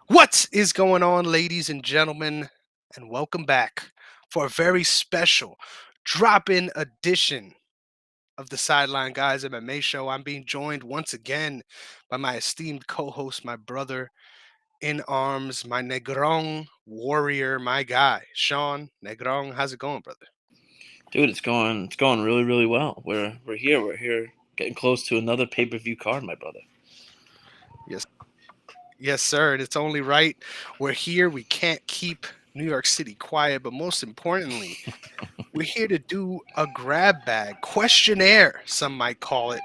What is going on, ladies and gentlemen, and welcome back for a very special drop-in edition of the Sideline Guys MMA show. I'm being joined once again by my esteemed co-host, my brother in arms, my Negron warrior, my guy, Sean Negron. How's it going, brother? Dude, it's going really, really well. We're here, getting close to another pay-per-view card, my brother. Yes, yes, sir. And it's only right. We're here. We can't keep New York City quiet, but most importantly, we're here to do a grab bag questionnaire, some might call it,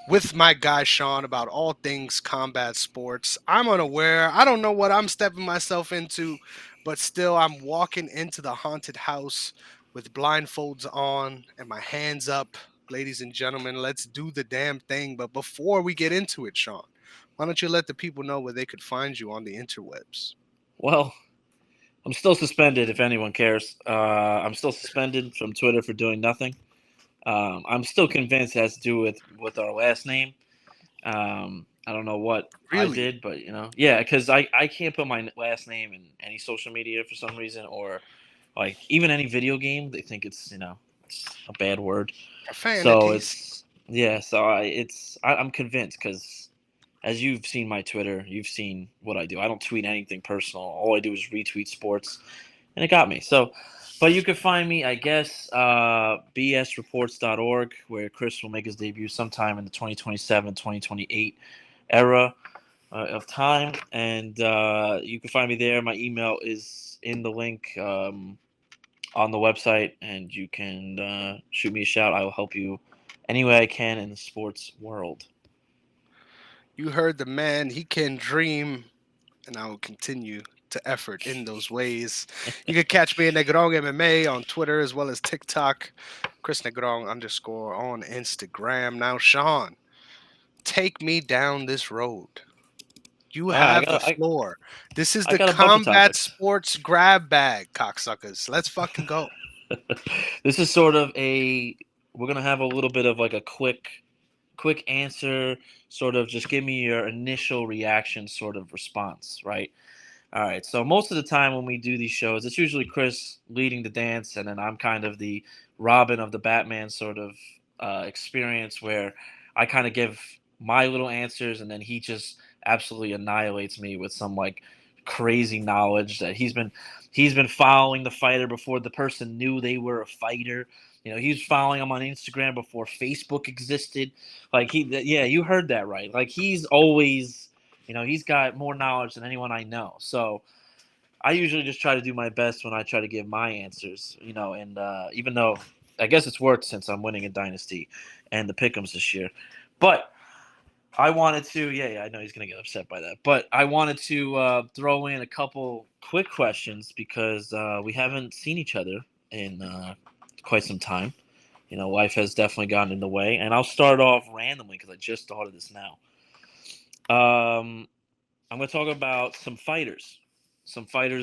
with my guy Sean about all things combat sports. I'm unaware. I don't know what I'm stepping myself into, but still, I'm walking into the haunted house with blindfolds on and my hands up. Ladies and gentlemen, let's do the damn thing. But before we get into it, Sean, why don't you let the people know where they could find you on the interwebs? Well, I'm still suspended. If anyone cares, I'm still suspended from Twitter for doing nothing. I'm still convinced it has to do with our last name. I don't know what I Really? did, but yeah, because I can't put my last name in any social media for some reason, or like even any video game. They think it's a bad word. So Profanities. it's yeah. So I'm convinced because as you've seen my Twitter, you've seen what I do. I don't tweet anything personal. All I do is retweet sports, and it got me. So, but you can find me, I guess, bsreports.org, where Chris will make his debut sometime in the 2027-2028 era of time. And you can find me there. My email is in the link on the website, and you can shoot me a shout. I will help you any way I can in the sports world. You heard the man. He can dream, and I will continue to effort in those ways. You can catch me at Negrong MMA on Twitter as well as TikTok. Chris Negrong underscore on Instagram. Now, Sean, take me down this road. You All right, have the floor. This is I the got a bunch of combat topics. sports grab bag, cocksuckers. Let's fucking go. This is sort of we're gonna have a little bit of like a quick answer, sort of just give me your initial reaction sort of response, right? All right. So most of the time when we do these shows, it's usually Chris leading the dance, and then I'm kind of the Robin of the Batman sort of experience where I kind of give my little answers, and then he just absolutely annihilates me with some like crazy knowledge that he's been following the fighter before the person knew they were a fighter. He's following him on Instagram before Facebook existed. Like yeah, you heard that right. Like he's always he's got more knowledge than anyone I know. So I usually just try to do my best when I try to give my answers, and even though I guess it's worked since I'm winning a dynasty and the pick'ems this year. But I wanted to, yeah, I know he's going to get upset by that. But I wanted to throw in a couple quick questions because we haven't seen each other in quite some time. Life has definitely gotten in the way. And I'll start off randomly because I just thought of this now. I'm going to talk about some fighters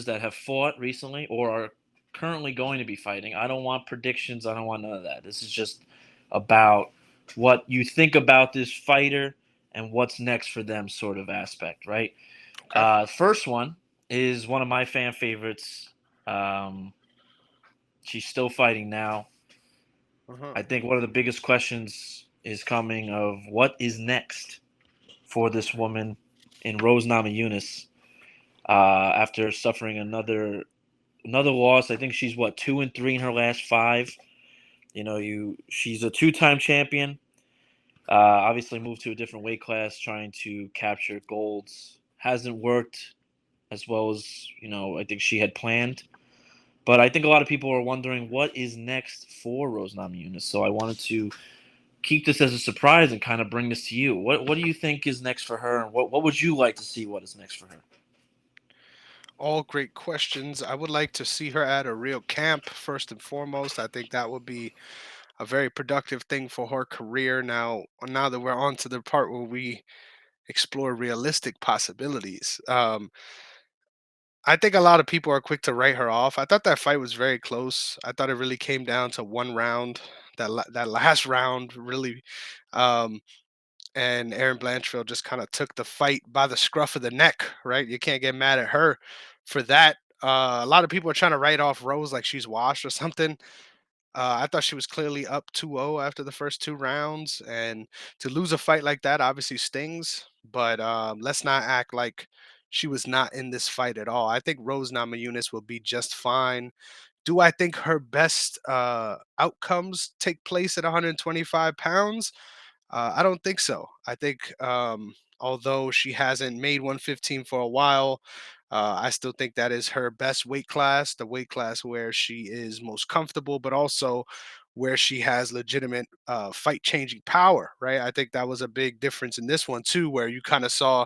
that have fought recently or are currently going to be fighting. I don't want predictions. I don't want none of that. This is just about what you think about this fighter and what's next for them, sort of aspect, right? Okay. First one is one of my fan favorites. Um, she's still fighting now. Uh-huh. I think one of the biggest questions is coming of what is next for this woman in Rose Namajunas after suffering another loss. I think she's 2-3 in her last five. She's a two-time champion. Obviously moved to a different weight class, trying to capture golds. Hasn't worked as well as I think she had planned. But I think a lot of people are wondering what is next for Rose Namajunas. So I wanted to keep this as a surprise and kind of bring this to you. What do you think is next for her, and what would you like to see? What is next for her? All great questions. I would like to see her at a real camp first and foremost. I think that would be a very productive thing for her career. Now that we're on to the part where we explore realistic possibilities, I think a lot of people are quick to write her off. I thought that fight was very close. I thought it really came down to one round. That last round really, um, and Aaron Blanchfield just kind of took the fight by the scruff of the neck, right? You can't get mad at her for that. A lot of people are trying to write off Rose like she's washed or something. I thought she was clearly up 2-0 after the first two rounds, and to lose a fight like that obviously stings. But let's not act like she was not in this fight at all. I think Rose Namajunas will be just fine. Do I think her best outcomes take place at 125 pounds? I don't think so. I think although she hasn't made 115 for a while, I still think that is her best weight class, the weight class where she is most comfortable, but also where she has legitimate fight changing power, right? I think that was a big difference in this one, too, where you kind of saw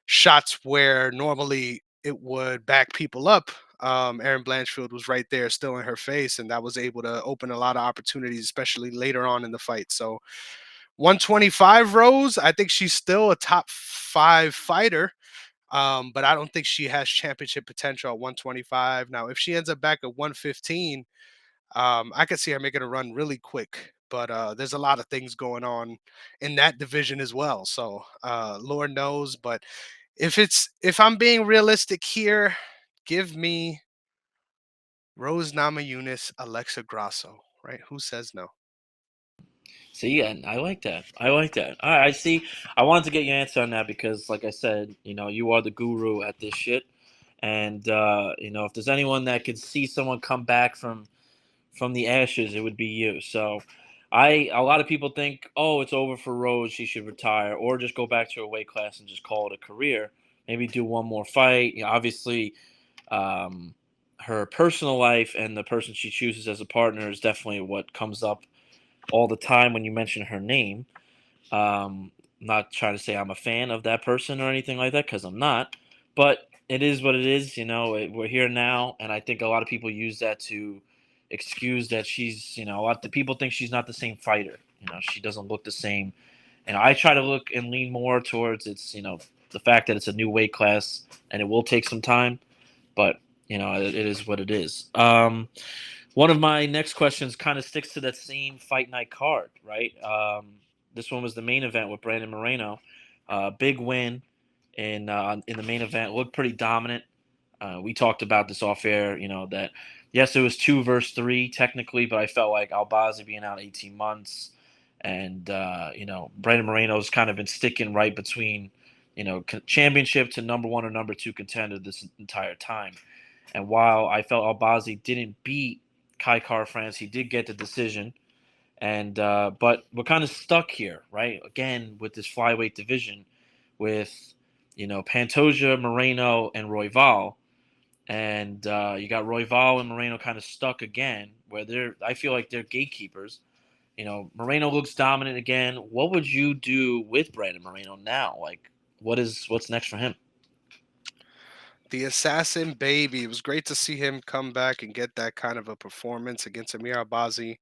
shots where normally it would back people up. Aaron Blanchfield was right there, still in her face, and that was able to open a lot of opportunities, especially later on in the fight. So, 125 Rose, I think she's still a top five fighter, but I don't think she has championship potential at 125. Now, if she ends up back at 115, I could see her making a run really quick. But there's a lot of things going on in that division as well. So Lord knows. But if I'm being realistic here, give me Rose Namajunas, Alexa Grasso. Right? Who says no? See, and I like that. I like that. All right, I see. I wanted to get your answer on that because, like I said, you are the guru at this shit, and if there's anyone that could see someone come back from the ashes, it would be you. So, a lot of people think, oh, it's over for Rose. She should retire or just go back to her weight class and just call it a career. Maybe do one more fight. Obviously, um, her personal life and the person she chooses as a partner is definitely what comes up all the time when you mention her name. Not trying to say I'm a fan of that person or anything like that because I'm not, but it is what it is. We're here now, and I think a lot of people use that to excuse that she's, a lot of people think she's not the same fighter. She doesn't look the same, and I try to look and lean more towards the fact that it's a new weight class and it will take some time, but it is what it is. One of my next questions kind of sticks to that same fight night card, right? This one was the main event with Brandon Moreno. Big win in the main event. Looked pretty dominant. We talked about this off air, that yes, it was 2 versus 3 technically, but I felt like Albazi being out 18 months and, Brandon Moreno's kind of been sticking right between, championship to number one or number two contender this entire time. And while I felt Albazi didn't beat Kai Car France, he did get the decision. And but we're kind of stuck here, right? Again, with this flyweight division, with Pantoja, Moreno, and Royval, and you got Royval and Moreno kind of stuck again, where I feel like they're gatekeepers. Moreno looks dominant again. What would you do with Brandon Moreno now? Like, what's next for him? The assassin baby. It was great to see him come back and get that kind of a performance against Amir Albazi.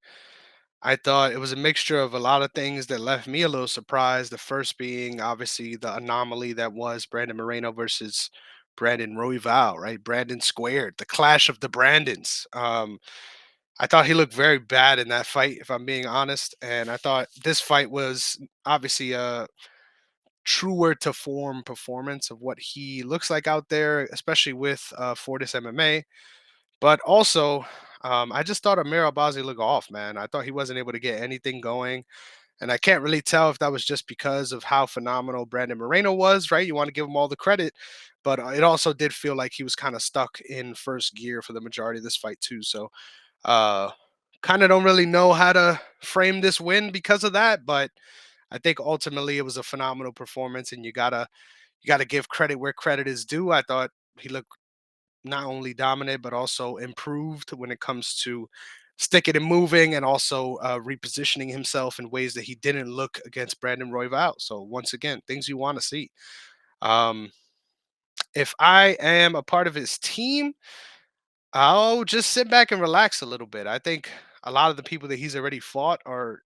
I thought it was a mixture of a lot of things that left me a little surprised. The first being obviously the anomaly that was Brandon Moreno versus Brandon Royval, right? Brandon squared, the clash of the Brandons. I thought he looked very bad in that fight, if I'm being honest. And I thought this fight was obviously a truer to form performance of what he looks like out there, especially with Fortis MMA. But also, I just thought Amir Albazi looked off, man. I thought he wasn't able to get anything going. And I can't really tell if that was just because of how phenomenal Brandon Moreno was, right? You want to give him all the credit. But it also did feel like he was kind of stuck in first gear for the majority of this fight, too. So, uh, kind of don't really know how to frame this win because of that. But I think ultimately it was a phenomenal performance, and you gotta give credit where credit is due. I thought he looked not only dominant but also improved when it comes to sticking and moving, and also repositioning himself in ways that he didn't look against Brandon Royval. So once again, things you want to see. Um, if I am a part of his team, I'll just sit back and relax a little bit. I think a lot of the people that he's already fought are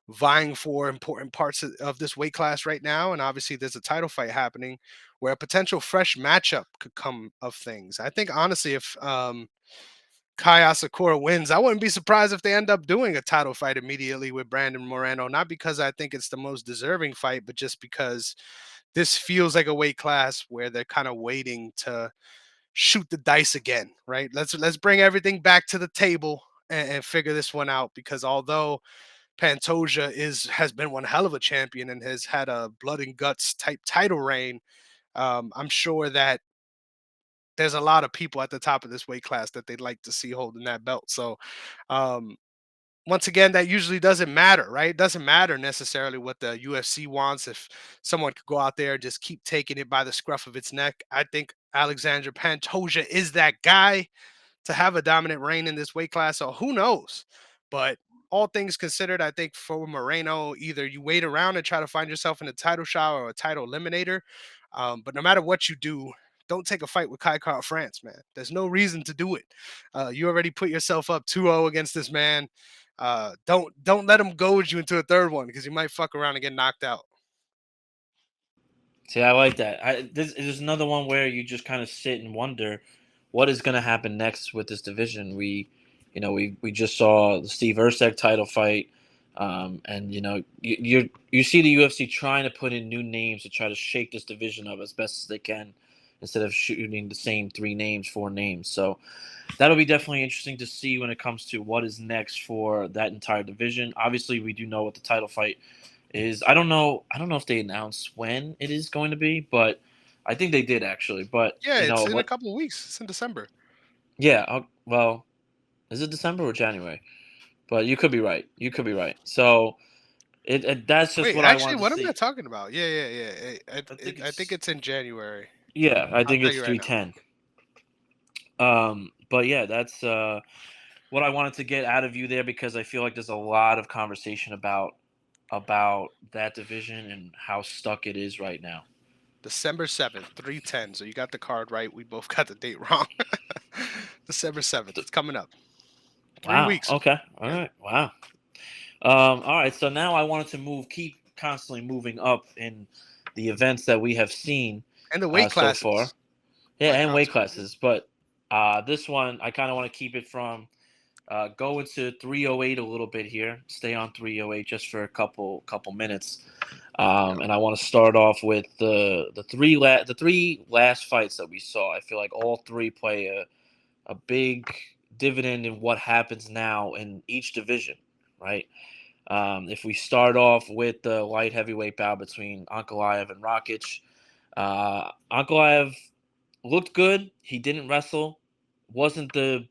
vying for important parts of this weight class right now. And obviously, there's a title fight happening where a potential fresh matchup could come of things. I think, honestly, if Kai Asakura wins. I wouldn't be surprised if they end up doing a title fight immediately with Brandon Moreno. Not because I think it's the most deserving fight, but just because this feels like a weight class where they're kind of waiting to shoot the dice again, right? Let's bring everything back to the table and figure this one out. Because although Pantoja has been one hell of a champion and has had a blood and guts type title reign, I'm sure that there's a lot of people at the top of this weight class that they'd like to see holding that belt. So, um, once again, that usually doesn't matter, right? It doesn't matter necessarily what the UFC wants. If someone could go out there and just keep taking it by the scruff of its neck, I think Alexander Pantoja is that guy to have a dominant reign in this weight class. So who knows? But all things considered, I think for Moreno, either you wait around and try to find yourself in a title shot or a title eliminator. But no matter what you do, don't take a fight with Kai Kara France, man. There's no reason to do it. You already put yourself up 2-0 against this man. Don't let him goad you into a third one because you might fuck around and get knocked out. See, I like that. This is another one where you just kind of sit and wonder what is going to happen next with this division. We just saw the Steve Erceg title fight, and you see the UFC trying to put in new names to try to shake this division up as best as they can, instead of shooting the same 3 names, 4 names. So that'll be definitely interesting to see when it comes to what is next for that entire division. Obviously, we do know what the title fight is. I don't know if they announced when it is going to be, but I think they did actually. But Yeah, you know it's in a what? couple of weeks. It's in December. Yeah. Well, is it December or January? But you could be right. You could be right. So that's just Wait, what I actually, wanted to what am I see. talking about? Yeah, yeah, yeah. I think I think it's it's in January. I I'll think tell it's you right three now. ten. But yeah, that's what I wanted to get out of you there, because I feel like there's a lot of conversation about that division and how stuck it is right now. December 7th, 3:10. So you got the card right. We both got the date wrong. December 7th. It's coming up. Three Wow. weeks. Okay. All Yep. right. Wow. All right. So now I wanted to keep constantly moving up in the events that we have seen And the weight so far. classes. Yeah, Like and weight consequently. classes. But this one, I kind of want to keep it from go into 308 a little bit here. Stay on 308 just for a couple minutes. Yep. And I want to start off with the three last fights that we saw. I feel like all three play a big dividend in what happens now in each division, right? If we start off with the light heavyweight bout between Ankalaev and Rakic, Ankalaev looked good. He didn't wrestle. Wasn't the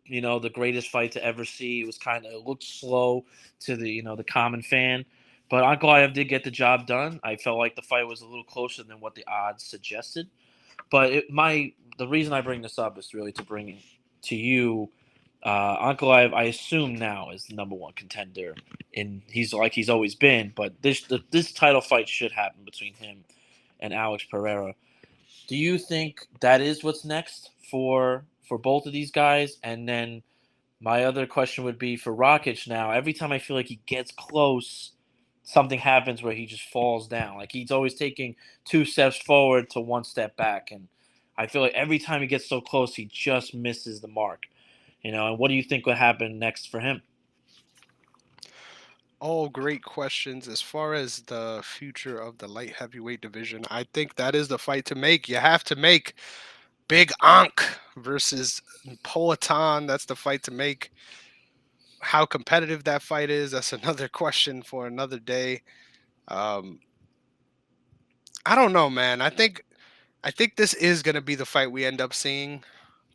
greatest fight to ever see. It was kind of looked slow to the common fan. But Ankalaev did get the job done. I felt like the fight was a little closer than what the odds suggested. But the reason I bring this up is really to bring to you Ankalaev. I assume now is the number one contender, and he's always been. But this title fight should happen between him and Alex Pereira. Do you think that is what's next for both of these guys? And then my other question would be for Rakic now. Every time I feel like he gets close, something happens where he just falls down. Like he's always taking 2 steps forward to 1 step back. And I feel like every time he gets so close, he just misses the mark. And what do you think would happen next for him? All great questions. As far as the future of the light heavyweight division, I think that is the fight to make. You have to make Big Ankh versus Poatan. That's the fight to make. How competitive that fight is, that's another question for another day. Um, I don't know, man. I think this is gonna be the fight we end up seeing.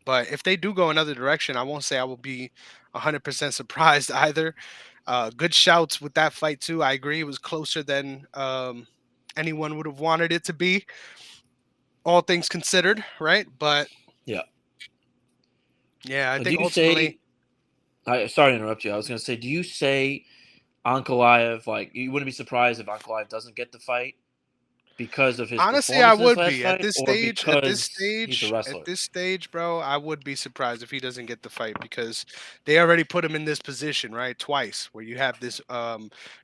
But if they do go another direction, I won't say I will be 100% surprised either. Good shouts with that fight too. I agree, it was closer than anyone would have wanted it to be, all things considered, right? But Yeah. yeah, I Do think you ultimately, say? Sorry to interrupt you. I was going to say, do you say Ankalaev, like, you wouldn't be surprised if Ankalaev doesn't get the fight because of his honestly, I performance in his would last be at fight, this or stage. At this because he's a stage, at wrestler? this stage, bro, I would be surprised if he doesn't get the fight because they already put him in this position, right? Twice, where you have this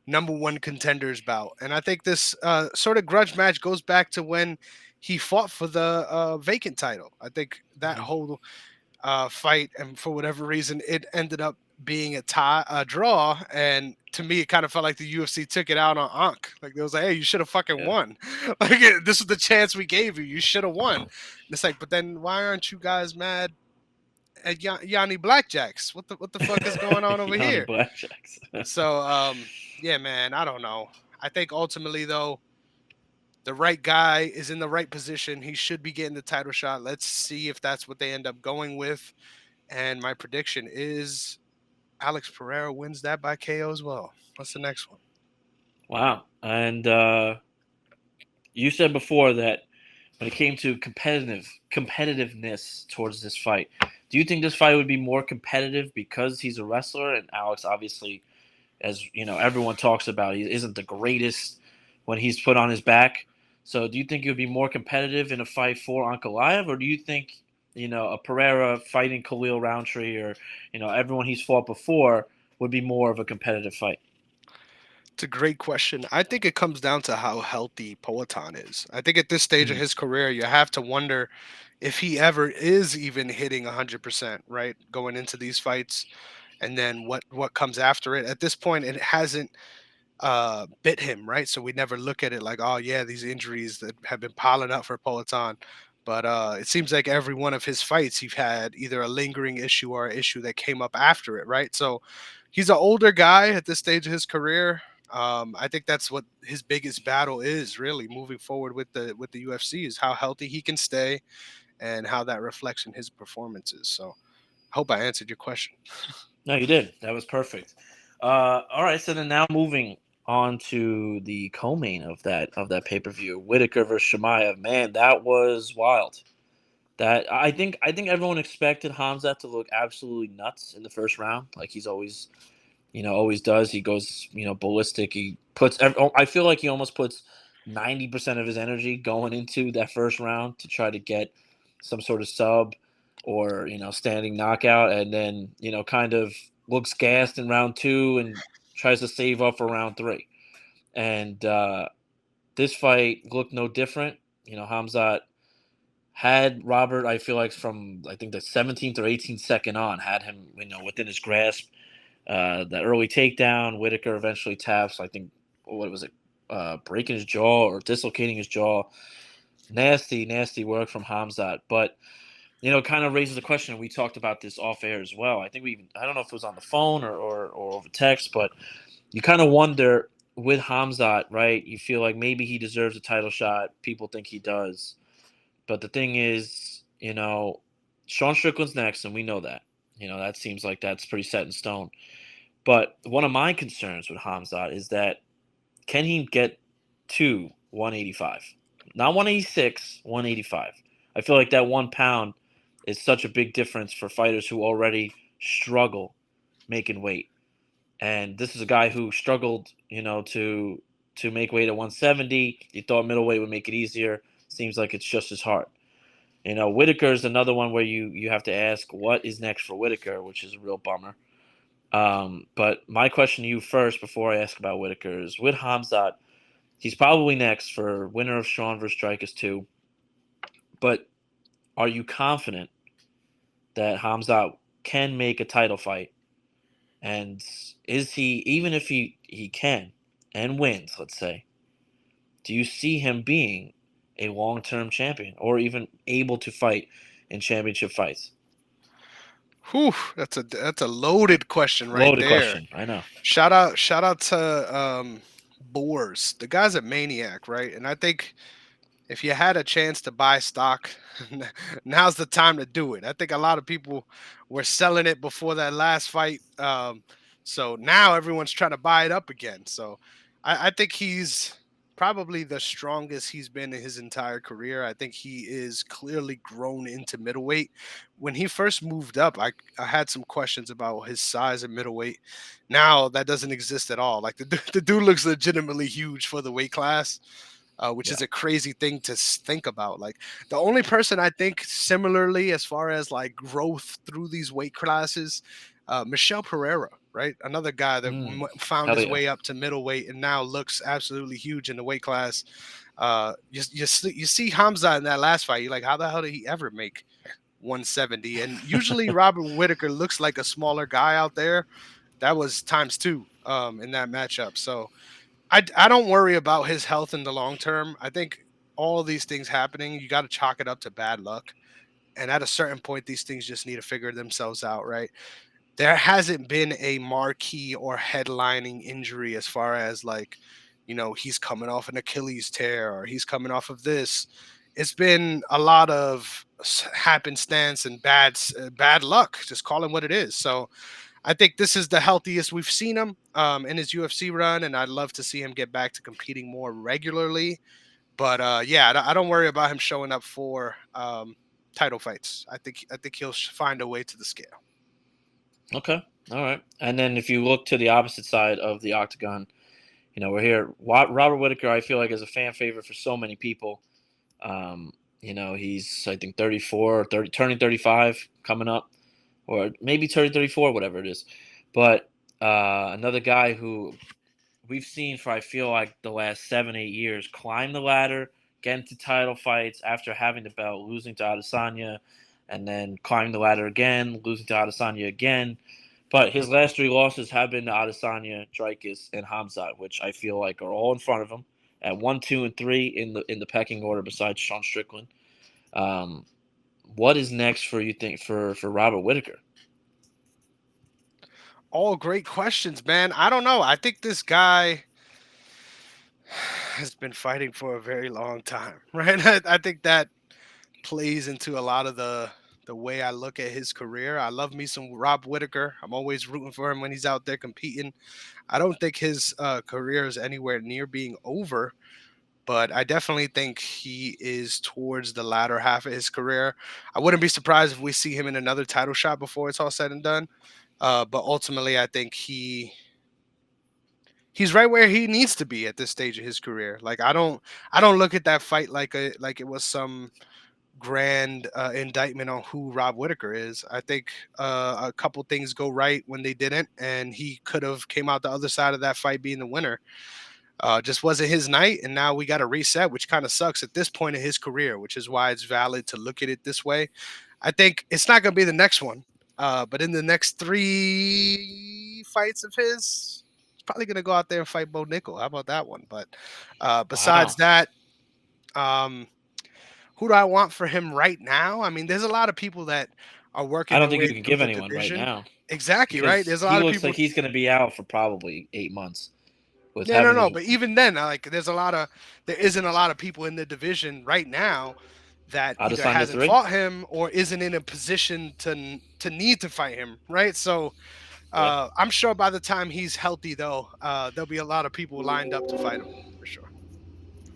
number one contenders bout, and I think this sort of grudge match goes back to when he fought for the vacant title. I think that Hmm. whole fight, and for whatever reason, it ended up being a draw. And to me, it kind of felt like the UFC took it out on Ankh. Like it was like, hey, you should have fucking Yeah. won. Like this is the chance we gave you. You should have won. And it's like, but then why aren't you guys mad at Yanni Blackjacks? What the fuck is going on over Yanni here? Blackjacks. So yeah, man, I don't know. I think ultimately though, the right guy is in the right position. He should be getting the title shot. Let's see if that's what they end up going with. And my prediction is Alex Pereira wins that by KO as well. What's the next one? Wow. And you said before that when it came to competitiveness towards this fight, do you think this fight would be more competitive because he's a wrestler and Alex obviously, as you know, everyone talks about, he isn't the greatest when he's put on his back. So do you think it would be more competitive in a fight for Ankalaev, or do you think, you know, a Pereira fighting Khalil Roundtree or, you know, everyone he's fought before would be more of a competitive fight? It's a great question. I think it comes down to how healthy Poatan is. I think at this stage of Mm. his career, you have to wonder if he ever is even hitting 100%, right? Going into these fights, and then what comes after it. At this point, it hasn't bit him, right? So we never look at it like, oh yeah, these injuries that have been piling up for Poatan. But it seems like every one of his fights, he's had either a lingering issue or an issue that came up after it, right? So he's an older guy at this stage of his career. I think that's what his biggest battle is, really, moving forward with the UFC, is how healthy he can stay and how that reflects in his performances. So I hope I answered your question. No, you did. That was perfect. All right, so then now moving on to the co-main of that pay-per-view, Whittaker versus Shemaev. Man, that was wild. That I think everyone expected Khamzat to look absolutely nuts in the first round, like he's always, you know, always does. He goes, you know, ballistic. He puts. I feel like he almost puts 90% of his energy going into that first round to try to get some sort of sub or, you know, standing knockout, and then, you know, kind of looks gassed in round two and tries to save up for round three. And this fight looked no different. You know, Khamzat had Robert, I feel like from I think the 17th or 18th second on, had him, you know, within his grasp. The early takedown, Whittaker eventually taps. I think what was it, breaking his jaw or dislocating his jaw. Nasty, nasty work from Khamzat. But, you know, kind of raises the question. We talked about this off air as well. I think I don't know if it was on the phone or over text, but you kind of wonder with Khamzat, right? You feel like maybe he deserves a title shot. People think he does. But the thing is, you know, Sean Strickland's next, and we know that. You know, that seems like that's pretty set in stone. But one of my concerns with Khamzat is that can he get to 185? Not 186, 185. I feel like that 1 pound is such a big difference for fighters who already struggle making weight. And this is a guy who struggled, you know, to make weight at 170. You thought middleweight would make it easier. Seems like it's just as hard. You know, Whittaker is another one where you have to ask what is next for Whittaker, which is a real bummer. But my question to you first, before I ask about Whittaker, is with Khamzat, he's probably next for winner of Sean versus Strikers 2. But are you confident that Khamzat can make a title fight? And is he, even if he can and wins, let's say, do you see him being a long-term champion or even able to fight in championship fights? Whew, that's a loaded question right Loaded there. question. I know. Shout out to Boers. The guy's a maniac, right? And I think if you had a chance to buy stock, now's the time to do it. I think a lot of people were selling it before that last fight. So now everyone's trying to buy it up again. So I think he's probably the strongest he's been in his entire career. I think he is clearly grown into middleweight. When he first moved up, I had some questions about his size in middleweight. Now that doesn't exist at all. Like the dude looks legitimately huge for the weight class, which Yeah. is a crazy thing to think about. Like the only person I think similarly as far as like growth through these weight classes, Michelle Pereira, right? Another guy that found Hell his yeah. way up to middleweight and now looks absolutely huge in the weight class. You see Hamza in that last fight. You're like, how the hell did he ever make 170. And usually Robert Whittaker looks like a smaller guy out there. That was times two in that matchup. So I don't worry about his health in the long term. I think all these things happening, you got to chalk it up to bad luck. And at a certain point, these things just need to figure themselves out, right? There hasn't been a marquee or headlining injury as far as like, he's coming off an Achilles tear or he's coming off of this. It's been a lot of happenstance and bad luck. Just call it what it is. So I think this is the healthiest we've seen him in his UFC run, and I'd love to see him get back to competing more regularly. But yeah, I don't worry about him showing up for title fights. I think he'll find a way to the scale. Okay. All right. And then if you look to the opposite side of the octagon, we're here. Robert Whittaker, I feel like, is a fan favorite for so many people. He's, I think, 34 or 30, turning 35 coming up, or maybe turning 34, whatever it is. But another guy who we've seen for, I feel like, the last 7-8 years climb the ladder, get into title fights after having the belt, losing to Adesanya, and then climb the ladder again, losing to Adesanya again. But his last 3 losses have been to Adesanya, Dricus, and Khamzat, which I feel like are all in front of him at 1, 2, and 3 in the pecking order, besides Sean Strickland. Um, what is next for you think for Robert Whittaker? All great questions, man. I don't know. I think this guy has been fighting for a very long time, right? I think that plays into a lot of the way I look at his career. I love me some Rob Whittaker. I'm always rooting for him when he's out there competing. I don't think his career is anywhere near being over, but I definitely think he is towards the latter half of his career. I wouldn't be surprised if we see him in another title shot before it's all said and done. But ultimately, I think he's right where he needs to be at this stage of his career. Like I don't look at that fight like it was some grand indictment on who Rob Whittaker is. I think a couple things go right when they didn't, and he could have came out the other side of that fight being the winner. Just wasn't his night, and now we got to reset, which kind of sucks at this point in his career, which is why it's valid to look at it this way. I think it's not going to be the next one, but in the next 3 fights of his, he's probably going to go out there and fight Bo Nickel. How about that one? But besides Wow. that, um, who do I want for him right now? I mean, there's a lot of people that are I working don't their think way you can through give the anyone right division. now Exactly, right? because There's a he lot of looks people. like he's going to be out for probably 8 months with Yeah, no, having no. his But even then, there isn't a lot of people in the division right now that either Adesanya hasn't 3. fought him or isn't in a position to need to fight him, right? So Yeah. I'm sure by the time he's healthy, though, there'll be a lot of people lined up to fight him for sure.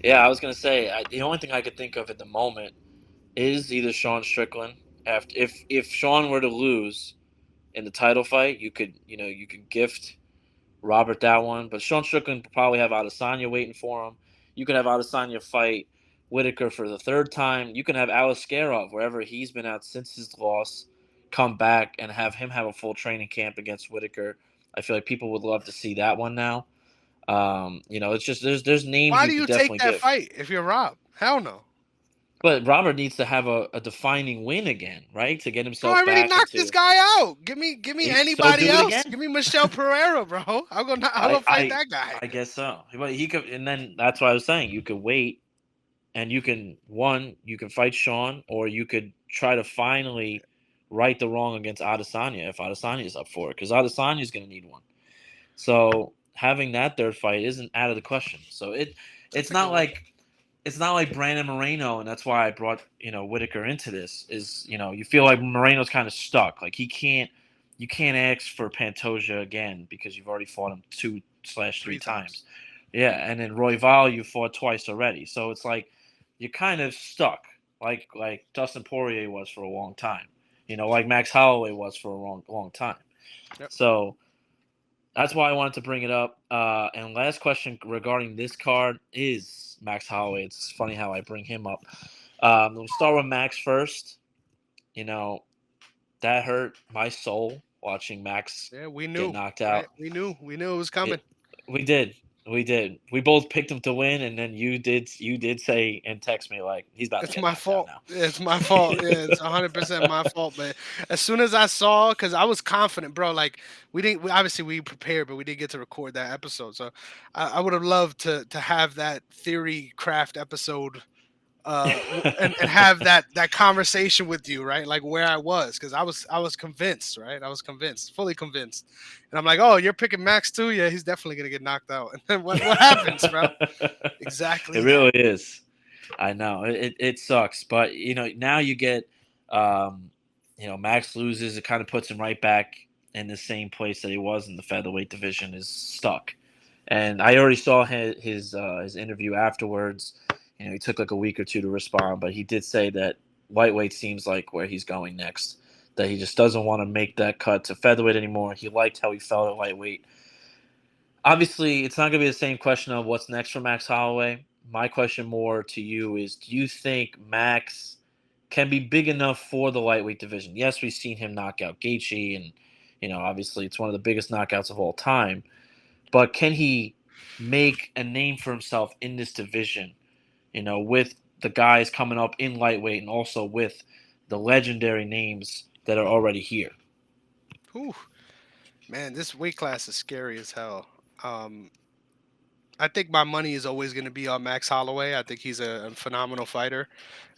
Yeah, I was going to say the only thing I could think of at the moment is either Sean Strickland. After if Sean were to lose in the title fight, you could gift Robert that one, but Sean Strickland would probably have Adesanya waiting for him. You could have Adesanya fight Whittaker for the third time. You can have Aliskerov, wherever he's been out since his loss, come back and have him have a full training camp against Whittaker. I feel like people would love to see that one now. It's just there's names Why you do could you take definitely that give. fight if you're Rob? Hell no. But Robert needs to have a defining win again, right? To get Bro, I himself already back knocked this into. guy out. Give me So anybody do it else. again. Give me Michelle Pereira, bro. I'm I gonna fight I that guy. I guess so. But he could, and then that's what I was saying. You could wait, and you can fight Sean, or you could try to finally right the wrong against Adesanya if Adesanya is up for it, because Adesanya is going to need one. So having that third fight isn't out of the question. So it's That's a good not one. like it's not like Brandon Moreno, and that's why I brought Whittaker into this. Is you feel like Moreno's kind of stuck, like you can't ask for Pantoja again because you've already fought him 2/3 Three times. times. Yeah, and then Royval you fought twice already, so it's like you're kind of stuck, like Dustin Poirier was for a long time, like Max Holloway was for a long time. Yep. So that's why I wanted to bring it up. And last question regarding this card is Max Holloway. It's funny how I bring him up. We'll start with Max first. You know, that hurt my soul watching Max Yeah, we get knew, knocked right? out. We knew it was coming. It, we did. We did. We both picked him to win, and then you did say and text me like he's about to It's get my knocked out fault. now. It's my fault. Yeah, it's 100% my fault. But as soon as I saw, because I was confident, bro. Like obviously we prepared, but we didn't get to record that episode. So I would have loved to have that theory craft episode, and have that conversation with you, right? Like where I was, because I was convinced, right? I was convinced, fully convinced, and I'm like, oh, you're picking Max too? Yeah, he's definitely gonna get knocked out. And then what happens, bro? It Exactly that. really is. I know it sucks, but now you get, um, Max loses. It kind of puts him right back in the same place that he was in the featherweight division. Is stuck, and I already saw his interview afterwards. He took like a week or two to respond, but he did say that lightweight seems like where he's going next. That he just doesn't want to make that cut to featherweight anymore. He liked how he felt at lightweight. Obviously, it's not going to be the same question of what's next for Max Holloway. My question more to you is, do you think Max can be big enough for the lightweight division? Yes, we've seen him knock out Gaethje, and obviously it's one of the biggest knockouts of all time. But can he make a name for himself in this division? With the guys coming up in lightweight, and also with the legendary names that are already here. Whew. Man, this weight class is scary as hell. Um, I think my money is always going to be on Max Holloway. I think he's a phenomenal fighter,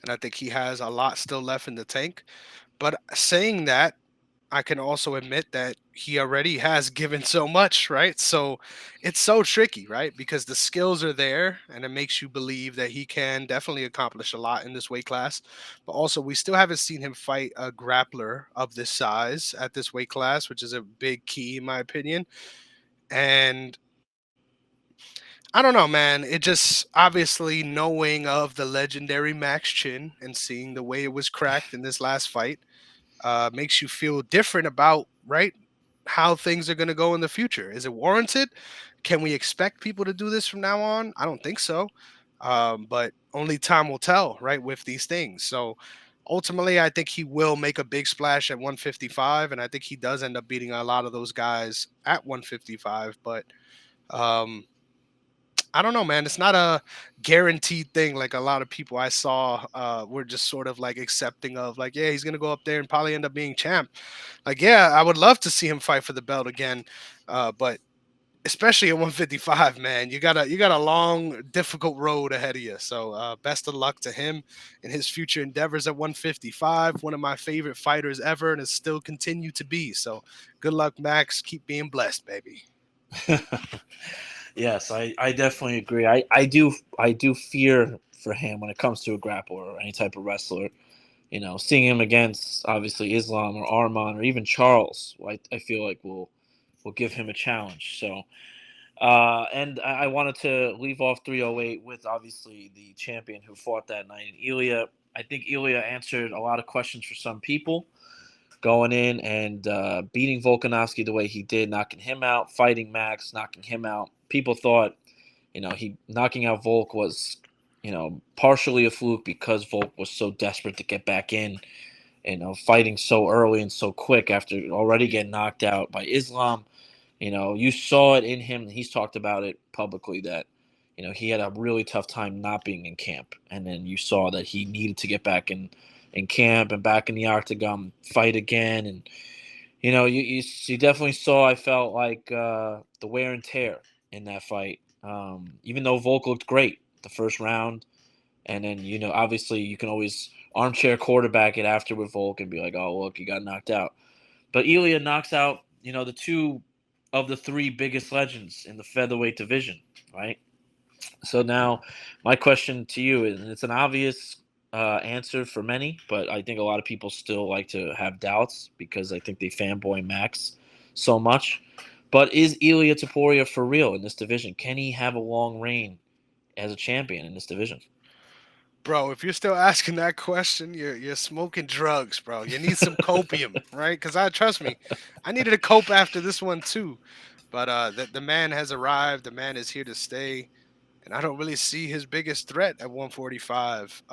and I think he has a lot still left in the tank. But saying that, I can also admit that he already has given so much, right? So it's so tricky, right? Because the skills are there, and it makes you believe that he can definitely accomplish a lot in this weight class. But also, we still haven't seen him fight a grappler of this size at this weight class, which is a big key, in my opinion. And I don't know, man. It just obviously knowing of the legendary Max Chin and seeing the way it was cracked in this last fight makes you feel different about, right, how things are going to go in the future. Is it warranted? Can we expect people to do this from now on? I don't think so. But only time will tell, right, with these things. So ultimately, I think he will make a big splash at 155, and I think he does end up beating a lot of those guys at 155. But um, I don't know, man. It's not a guaranteed thing like a lot of people I saw were just sort of like accepting of, like, yeah, he's gonna go up there and probably end up being champ. Like, yeah, I would love to see him fight for the belt again, but especially at 155, man, you got a long, difficult road ahead of you. So best of luck to him in his future endeavors at 155. One of my favorite fighters ever, and is still continue to be. So good luck, Max. Keep being blessed, baby. Yes, I definitely agree. I do fear for him when it comes to a grappler or any type of wrestler. Seeing him against obviously Islam or Arman or even Charles, I feel like will give him a challenge. So, and I wanted to leave off 308 with obviously the champion who fought that night in Ilia. I think Ilia answered a lot of questions for some people going in and beating Volkonvski the way he did, knocking him out, fighting Max, knocking him out. People thought, he knocking out Volk was, partially a fluke because Volk was so desperate to get back in, fighting so early and so quick after already getting knocked out by Islam. You saw it in him. He's talked about it publicly that, he had a really tough time not being in camp. And then you saw that he needed to get back in camp and back in the octagon, fight again. And, you definitely saw, I felt like the wear and tear in that fight. Even though Volk looked great the first round. And then, obviously you can always armchair quarterback it after with Volk and be like, oh, look, he got knocked out. But Ilia knocks out, the two of the three biggest legends in the featherweight division, right? So now, my question to you is, and it's an obvious answer for many, but I think a lot of people still like to have doubts because I think they fanboy Max so much. But is Ilia Topouria for real in this division? Can he have a long reign as a champion in this division? Bro, if you're still asking that question, you're smoking drugs, bro. You need some copium, right? Because I trust me, I needed a cope after this one too. But the man has arrived. The man is here to stay, and I don't really see his biggest threat at 145.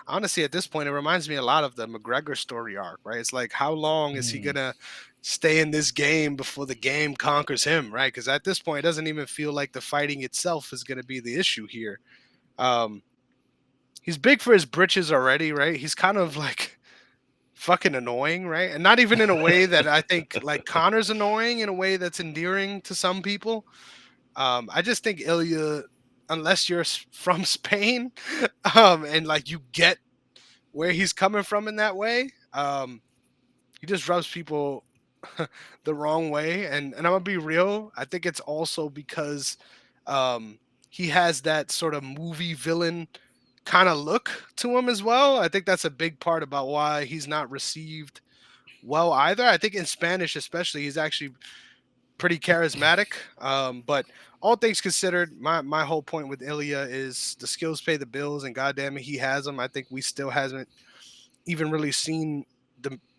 honestly, at this point, it reminds me a lot of the McGregor story arc, right? It's like, how long is he Mm, gonna stay in this game before the game conquers him, right? Because at this point, it doesn't even feel like the fighting itself is gonna be the issue here. Um, he's big for his britches already, right? He's kind of like fucking annoying, right? And not even in a way that I think like Connor's annoying, in a way that's endearing to some people. I just think Ilya, unless you're from Spain, and like you get where he's coming from in that way, he just rubs people the wrong way. And I'm gonna be real. I think it's also because um, he has that sort of movie villain kind of look to him as well. I think that's a big part about why he's not received well either. I think in Spanish, especially, he's actually pretty charismatic. But all things considered, my whole point with Ilya is the skills pay the bills, and goddamn it, he has them. I think we still hasn't even really seen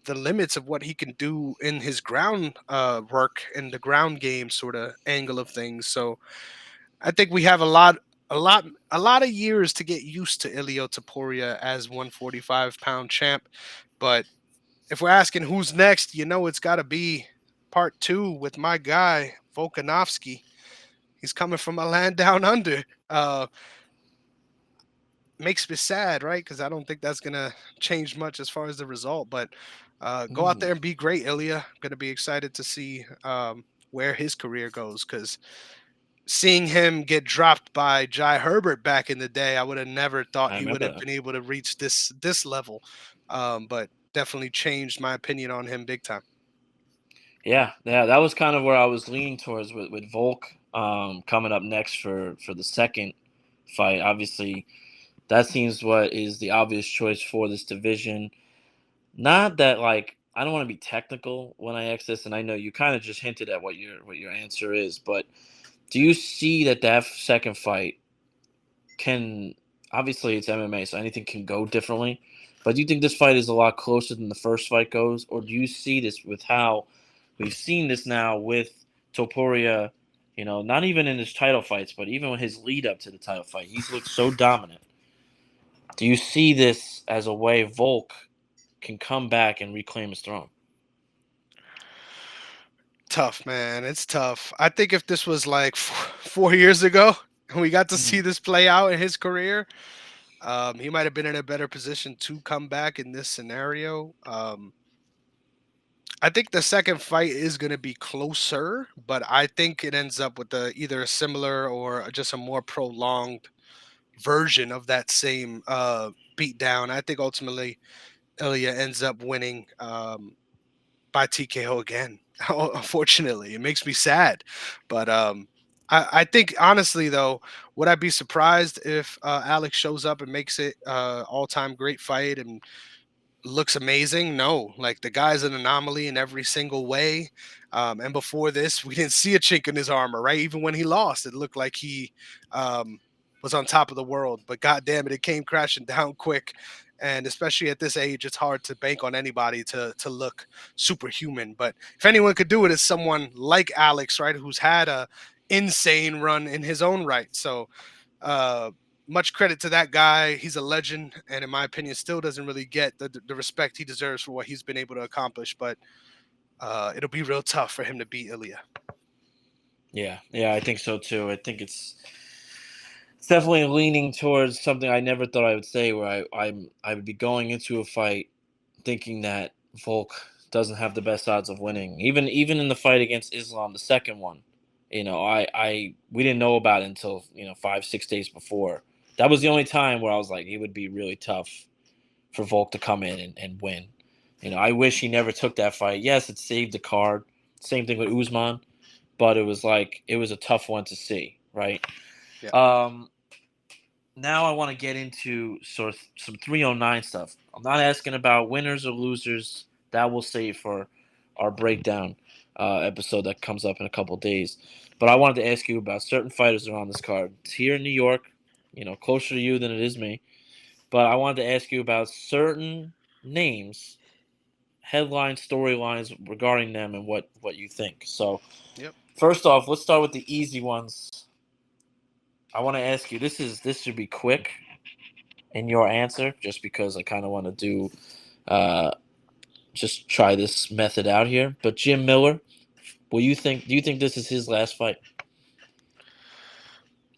the limits of what he can do in his ground work and the ground game sort of angle of things. So I think we have a lot of years to get used to Ilia Topouria as 145-pound champ. But if we're asking who's next, it's got to be part two with my guy Volkanovski. He's coming from a land down under. Makes me sad, right? Because I don't think that's gonna change much as far as the result. But go out mm, there and be great, Ilya. Gonna be excited to see where his career goes. Because seeing him get dropped by Jai Herbert back in the day, I would have never thought I he would remember have that. been able to reach this level. But definitely changed my opinion on him big time. Yeah, yeah, that was kind of where I was leaning towards with Volk coming up next for the second fight. Obviously, that seems what is the obvious choice for this division. Not that like I don't want to be technical when I ask this, and I know you kind of just hinted at what your answer is, but do you see that second fight can obviously it's MMA, so anything can go differently. But do you think this fight is a lot closer than the first fight goes, or do you see this with how we've seen this now with Topuria? You know, not even in his title fights, but even with his lead up to the title fight, he's looked so dominant. Do you see this as a way Volk can come back and reclaim his throne? Tough, man. It's tough. I think if this was like 4 years ago and we got to see Mm, this play out in his career, he might have been in a better position to come back in this scenario. I think the second fight is going to be closer, but I think it ends up with either a similar or just a more prolonged version of that same beatdown. I think ultimately Ilya ends up winning by TKO again. Unfortunately, it makes me sad, but I think honestly though, would I be surprised if Alex shows up and makes it all-time great fight and looks amazing? No, like the guy's an anomaly in every single way. And before this, we didn't see a chink in his armor, right? Even when he lost, it looked like he um, was on top of the world. But god damn it, it came crashing down quick. And especially at this age, it's hard to bank on anybody to look superhuman. But if anyone could do it, it's someone like Alex, right, who's had a insane run in his own right. So uh, much credit to that guy. He's a legend, and in my opinion, still doesn't really get the respect he deserves for what he's been able to accomplish. But it'll be real tough for him to beat Ilya. yeah, yeah, I think so too. I think it's definitely leaning towards something I never thought I would say, where I would be going into a fight thinking that Volk doesn't have the best odds of winning. Even in the fight against Islam, the second one, I we didn't know about it until 5 6 days before. That was the only time where I was like, it would be really tough for Volk to come in and win. I wish he never took that fight. Yes, it saved the card. Same thing with Usman, but it was a tough one to see, right? Yeah. Um, Now I want to get into sort of some 309 stuff. I'm not asking about winners or losers. That we'll save for our breakdown episode that comes up in a couple days. But I wanted to ask you about certain fighters that are on this card. It's here in New York, closer to you than it is me. But I wanted to ask you about certain names, headline storylines regarding them, and what you think. So Yep. first off, let's start with the easy ones. I want to ask you. This should be quick. in your answer, just because I kind of want to do uh, just try this method out here. But Jim Miller, will you think? Do you think this is his last fight?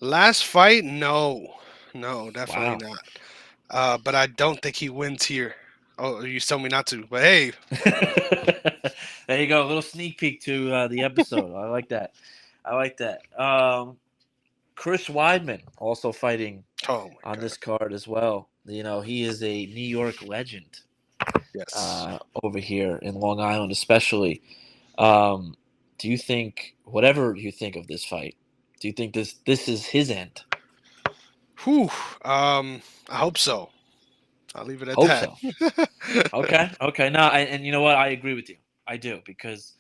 Last fight? No, no, definitely Wow. not. But I don't think he wins here. Oh, you told me not to. But hey, There you go. A little sneak peek to the episode. I like that. I like that. Chris Weidman also fighting oh my on god, this card as well. You know, he is a New York legend yes. over here in Long Island, especially. Um, do you think, whatever you think of this fight, do you think this is his end? Whew. I hope so. I'll leave it at Hope that. so. Okay, okay. No, and you know what? I agree with you. I do because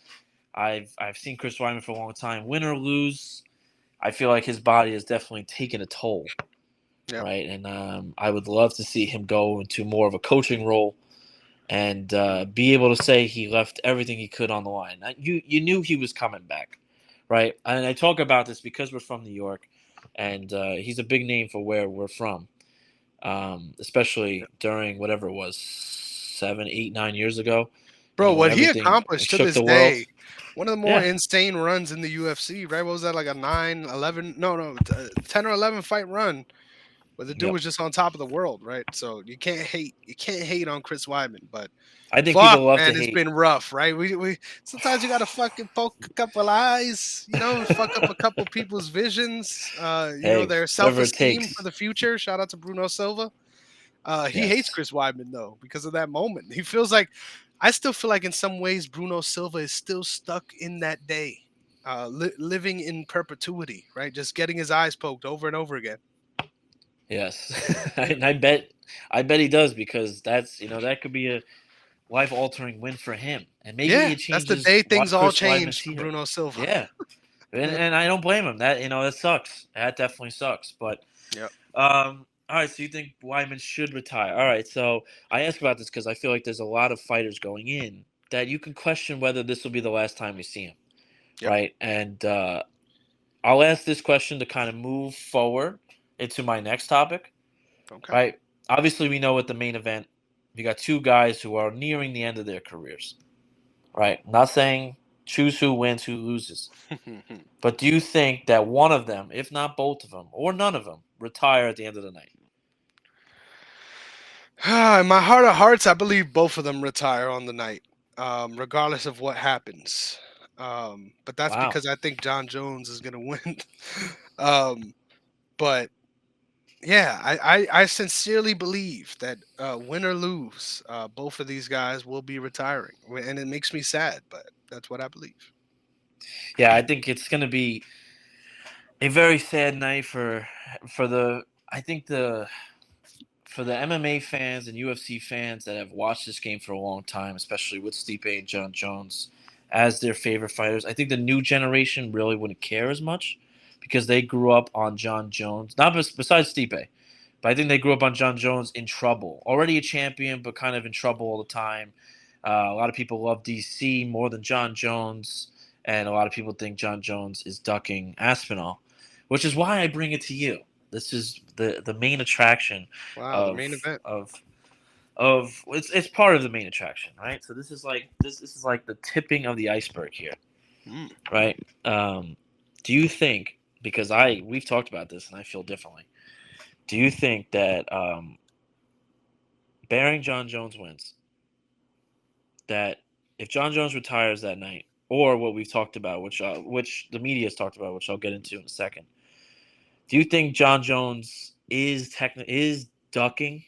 I've seen Chris Weidman for a long time. Win or lose, I feel like his body has definitely taken a toll, Yep. right? And I would love to see him go into more of a coaching role and be able to say he left everything he could on the line. You knew he was coming back, right? And I talk about this because we're from New York, and he's a big name for where we're from, especially during whatever it was 7, 8, 9 years ago. You Bro, know when what he everything accomplished to shook this the world. day, one of the more Yeah, insane runs in the UFC, right? What was that, like a 9, 11? No, no, 10 or 11 fight run where the dude yep. was just on top of the world, right? So you can't hate. You can't hate on Chris Weidman, but I think fuck, people love to man, it's hate. been rough, right? We sometimes you gotta fucking poke a couple eyes, fuck up a couple people's visions, Hey, their whatever it self-esteem for takes. the future. Shout out to Bruno Silva. He hates Yes. Chris Weidman though because of that moment. He feels like I still feel like in some ways Bruno Silva is still stuck in that day, living in perpetuity, right? Just getting his eyes poked over and over again. Yes. And I bet he does because that's that could be a life altering win for him. And maybe Yeah, it that's the changes day why things all Chris Weidman's change for here. Bruno Silva. Yeah. And I don't blame him. That sucks. That definitely sucks. But Yep. all right, so you think Weidman should retire. All right, so I ask about this because I feel like there's a lot of fighters going in that you can question whether this will be the last time we see him. Yep. Right. And I'll ask this question to kind of move forward into my next topic. Okay. Right. Obviously, we know at the main event, you got two guys who are nearing the end of their careers. Right. Not saying choose who wins, who loses. But do you think that one of them, if not both of them, or none of them, retire at the end of the night? In my heart of hearts, I believe both of them retire on the night, regardless of what happens. But that's Wow. because I think Jon Jones is going to win. um, but yeah, I sincerely believe that win or lose, both of these guys will be retiring, and it makes me sad, but that's what I believe. Yeah, I think it's going to be a very sad night for the I think the for the MMA fans and UFC fans that have watched this game for a long time, especially with Stipe and Jon Jones as their favorite fighters. I think the new generation really wouldn't care as much because they grew up on Jon Jones, not besides Stipe, but I think they grew up on Jon Jones in trouble. Already a champion, but kind of in trouble all the time. A lot of people love DC more than Jon Jones, and a lot of people think Jon Jones is ducking Aspinall, which is why I bring it to you. This is the main attraction Wow, the of main event. of it's part of the main attraction, right? So this is like the tipping of the iceberg here, Mm. right? Do you think because I we've talked about this and I feel differently. Do you think that bearing Jon Jones wins, that if Jon Jones retires that night, or what we've talked about, which the media has talked about, which I'll get into in a second, do you think Jon Jones is ducking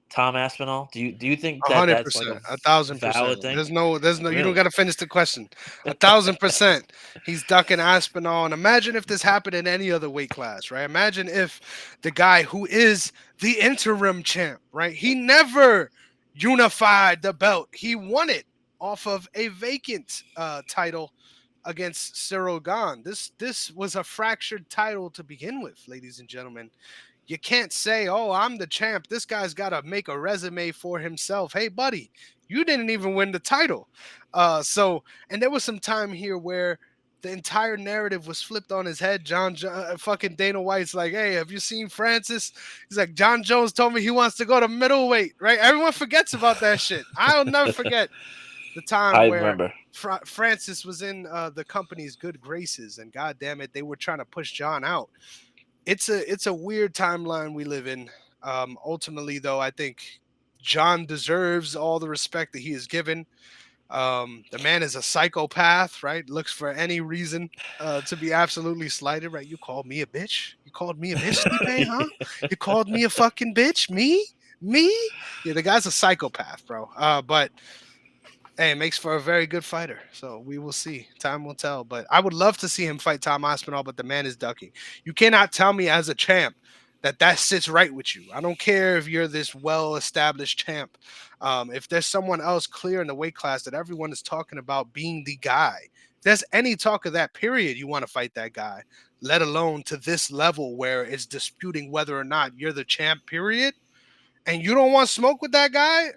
Tom Aspinall? Do you think A that hundred that's like a percent, 1,000%. valid thing? There's no. You don't Really? got to finish the question. 1,000%. He's ducking Aspinall, and imagine if this happened in any other weight class, right? Imagine if the guy who is the interim champ, right? He never unified the belt. He won it off of a vacant title against Cyril Gahn. This was a fractured title to begin with, ladies and gentlemen. You can't say, "Oh, I'm the champ." This guy's got to make a resume for himself. Hey, buddy, you didn't even win the title. And there was some time here where The entire narrative was flipped on his head. Fucking Dana White's like, hey, have you seen Francis? He's like, Jon Jones told me he wants to go to middleweight, right? Everyone forgets about that shit. I'll never forget the time I where remember. Francis was in the company's good graces, and god damn it, they were trying to push John out. It's a weird timeline we live in. Ultimately, though, I think John deserves all the respect that he is given. The man is a psychopath, right? Looks for any reason to be absolutely slighted, right? You called me a bitch. You called me a bitch, Stipe, huh? You called me a fucking bitch? Me? Yeah, the guy's a psychopath, bro. But hey, it makes for a very good fighter. So we will see. Time will tell. But I would love to see him fight Tom Aspinall, but the man is ducking. You cannot tell me as a champ that sits right with you. I don't care if you're this well-established champ. If there's someone else clear in the weight class that everyone is talking about being the guy, if there's any talk of that period, you want to fight that guy, let alone to this level where it's disputing whether or not you're the champ, period, and you don't want smoke with that guy,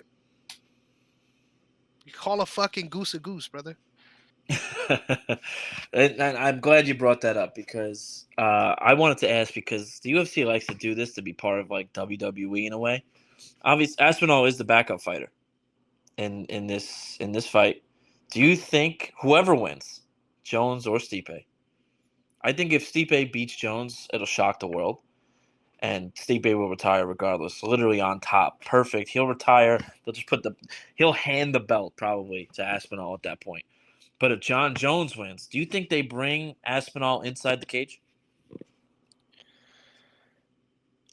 you call a fucking goose a goose, brother. And I'm glad you brought that up because I wanted to ask because the UFC likes to do this to be part of like WWE in a way. Obviously, Aspinall is the backup fighter in this fight. Do you think whoever wins, Jones or Stipe? I think if Stipe beats Jones, it'll shock the world, and Stipe will retire regardless. Literally on top, perfect. He'll retire. He'll hand the belt probably to Aspinall at that point. But if Jon Jones wins, do you think they bring Aspinall inside the cage?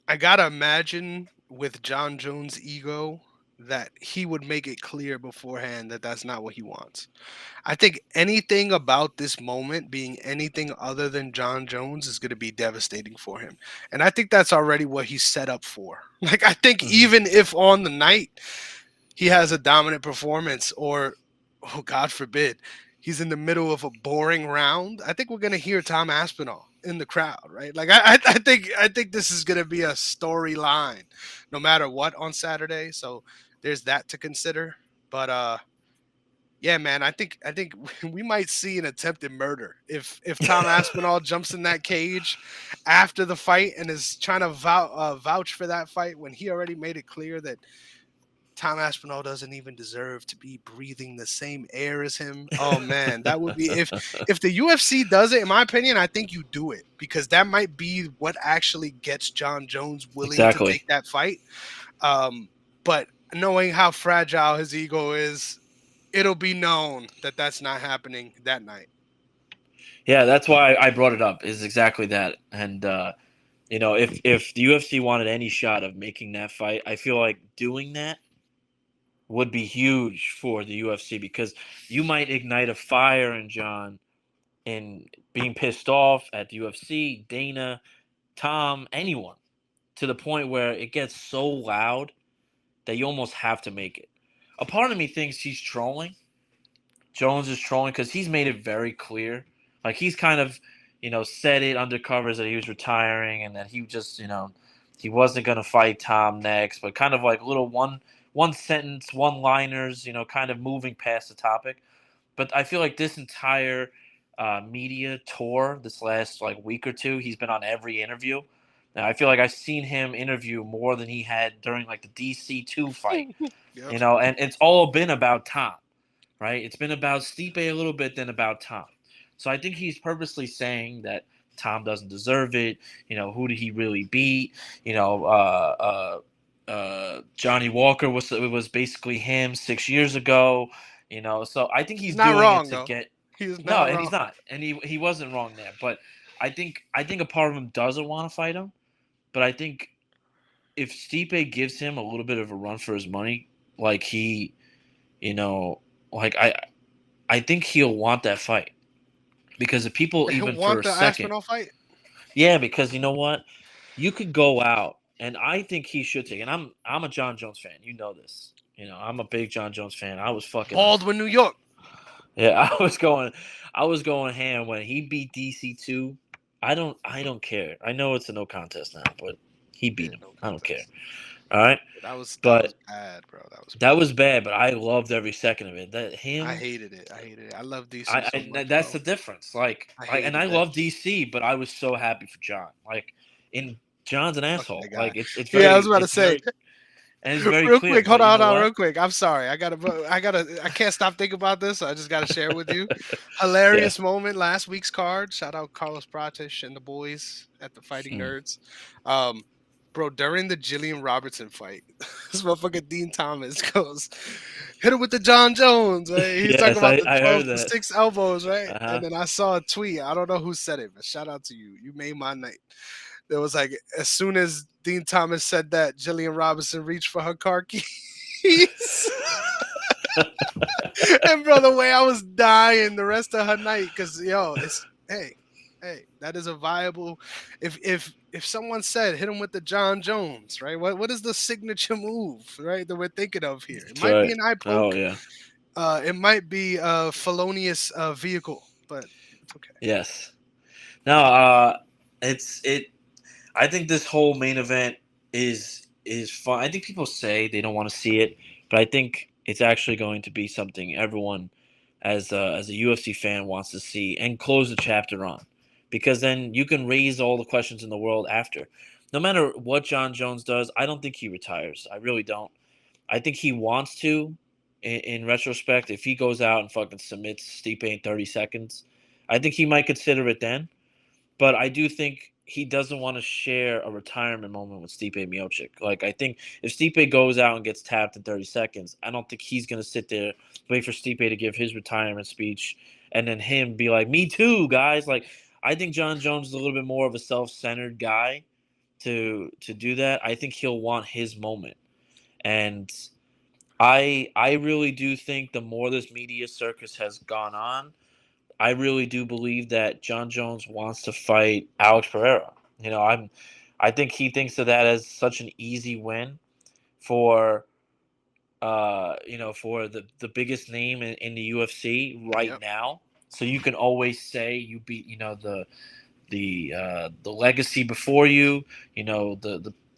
I gotta imagine with Jon Jones' ego that he would make it clear beforehand that that's not what he wants. I think anything about this moment being anything other than Jon Jones is going to be devastating for him. And I think that's already what he's set up for. Like, I think Mm-hmm. even if on the night he has a dominant performance, or, oh, God forbid, he's in the middle of a boring round, I think we're going to hear Tom Aspinall in the crowd, right? Like, I think this is going to be a storyline no matter what on Saturday. So there's that to consider. But yeah, man, I think we might see an attempted murder if Tom Aspinall jumps in that cage after the fight and is trying to vouch for that fight when he already made it clear that Tom Aspinall doesn't even deserve to be breathing the same air as him. Oh man, that would be if the UFC does it. In my opinion, I think you do it because that might be what actually gets Jon Jones willing to take Exactly. that fight. But knowing how fragile his ego is, it'll be known that that's not happening that night. Yeah, that's why I brought it up. Is exactly that. And if the UFC wanted any shot of making that fight, I feel like doing that would be huge for the UFC because you might ignite a fire in John in being pissed off at the UFC, Dana, Tom, anyone, to the point where it gets so loud that you almost have to make it. A part of me thinks he's trolling. Jones is trolling because he's made it very clear. Like he's kind of, said it under covers that he was retiring and that he just, he wasn't gonna fight Tom next, but kind of like little one sentence, one liners, kind of moving past the topic. But I feel like this entire media tour, this last like week or two, he's been on every interview. And I feel like I've seen him interview more than he had during like the DC2 fight, Yep. and it's all been about Tom, right? It's been about Stipe a little bit, then about Tom. So I think he's purposely saying that Tom doesn't deserve it. Who did he really beat? Johnny Walker was basically him 6 years ago. So I think He's he's not doing it wrong to though. get He is no, not and he's wrong. not, and he wasn't wrong there. But I think a part of him doesn't want to fight him, but I think if Stipe gives him a little bit of a run for his money, like he, you know, like I think he'll want that fight because if people He'll even for want a the second, Aspinall fight. yeah, because you know what, you could go out and I think he should take. And I'm a Jon Jones fan, you know this. I'm a big Jon Jones fan. I was fucking Baldwin, New York. yeah, I was going ham when he beat DC2. I don't care. I know it's a no contest now, but he It beat is him. no I don't care. contest. All right, That was but bad, bro. That was that bad. was bad. But I loved every second of it. That I him. hated it. I hated it. I love DC so much, That's the bro. difference. Like, I and hated I that. love DC, but I was so happy for John. Like, in John's an Fuck that asshole. guy. Like, Yeah, I was about to it's say. very, and it's very Real clear. quick, hold But you on, know hold on, what? real quick. I'm sorry. I can't stop thinking about this. So I just gotta share with you. Hilarious Yeah. moment last week's card. Shout out Carlos Prates and the boys at the Fighting Hmm. Nerds. Um, bro, during the Jillian Robertson fight, this motherfucker Dean Thomas goes, hit him with the Jon Jones, right? He's talking Yes, about the I 12 heard to that. 6 elbows, right? Uh And huh. then I saw a tweet. I don't know who said it, but shout out to you. You made my night. There was like, as soon as Dean Thomas said that, Jillian Robinson reached for her car keys. And bro, the way I was dying the rest of her night, because yo, it's hey, that is a viable. If someone said hit him with the Jon Jones, right? What is the signature move, right? That we're thinking of here? It That's might be right. an eye Oh poke. yeah. It might be a felonious vehicle, but it's okay. Yes. No. It's it. I think this whole main event is fun. I think people say they don't want to see it, but I think it's actually going to be something everyone, as a UFC fan, wants to see and close the chapter on, because then you can raise all the questions in the world after. No matter what Jon Jones does, I don't think he retires. I really don't. I think he wants to. In retrospect, if he goes out and fucking submits Stipe in 30 seconds, I think he might consider it then. But I do think he doesn't want to share a retirement moment with Stipe Miocic. Like, I think if Stipe goes out and gets tapped in 30 seconds, I don't think he's going to sit there, wait for Stipe to give his retirement speech, and then him be like, me too, guys. Like, I think Jon Jones is a little bit more of a self-centered guy to do that. I think he'll want his moment. And I really do think the more this media circus has gone on, I really do believe that Jon Jones wants to fight Alex Pereira. I think he thinks of that as such an easy win for for the biggest name in the UFC right Yep. now. So you can always say you beat the legacy before you,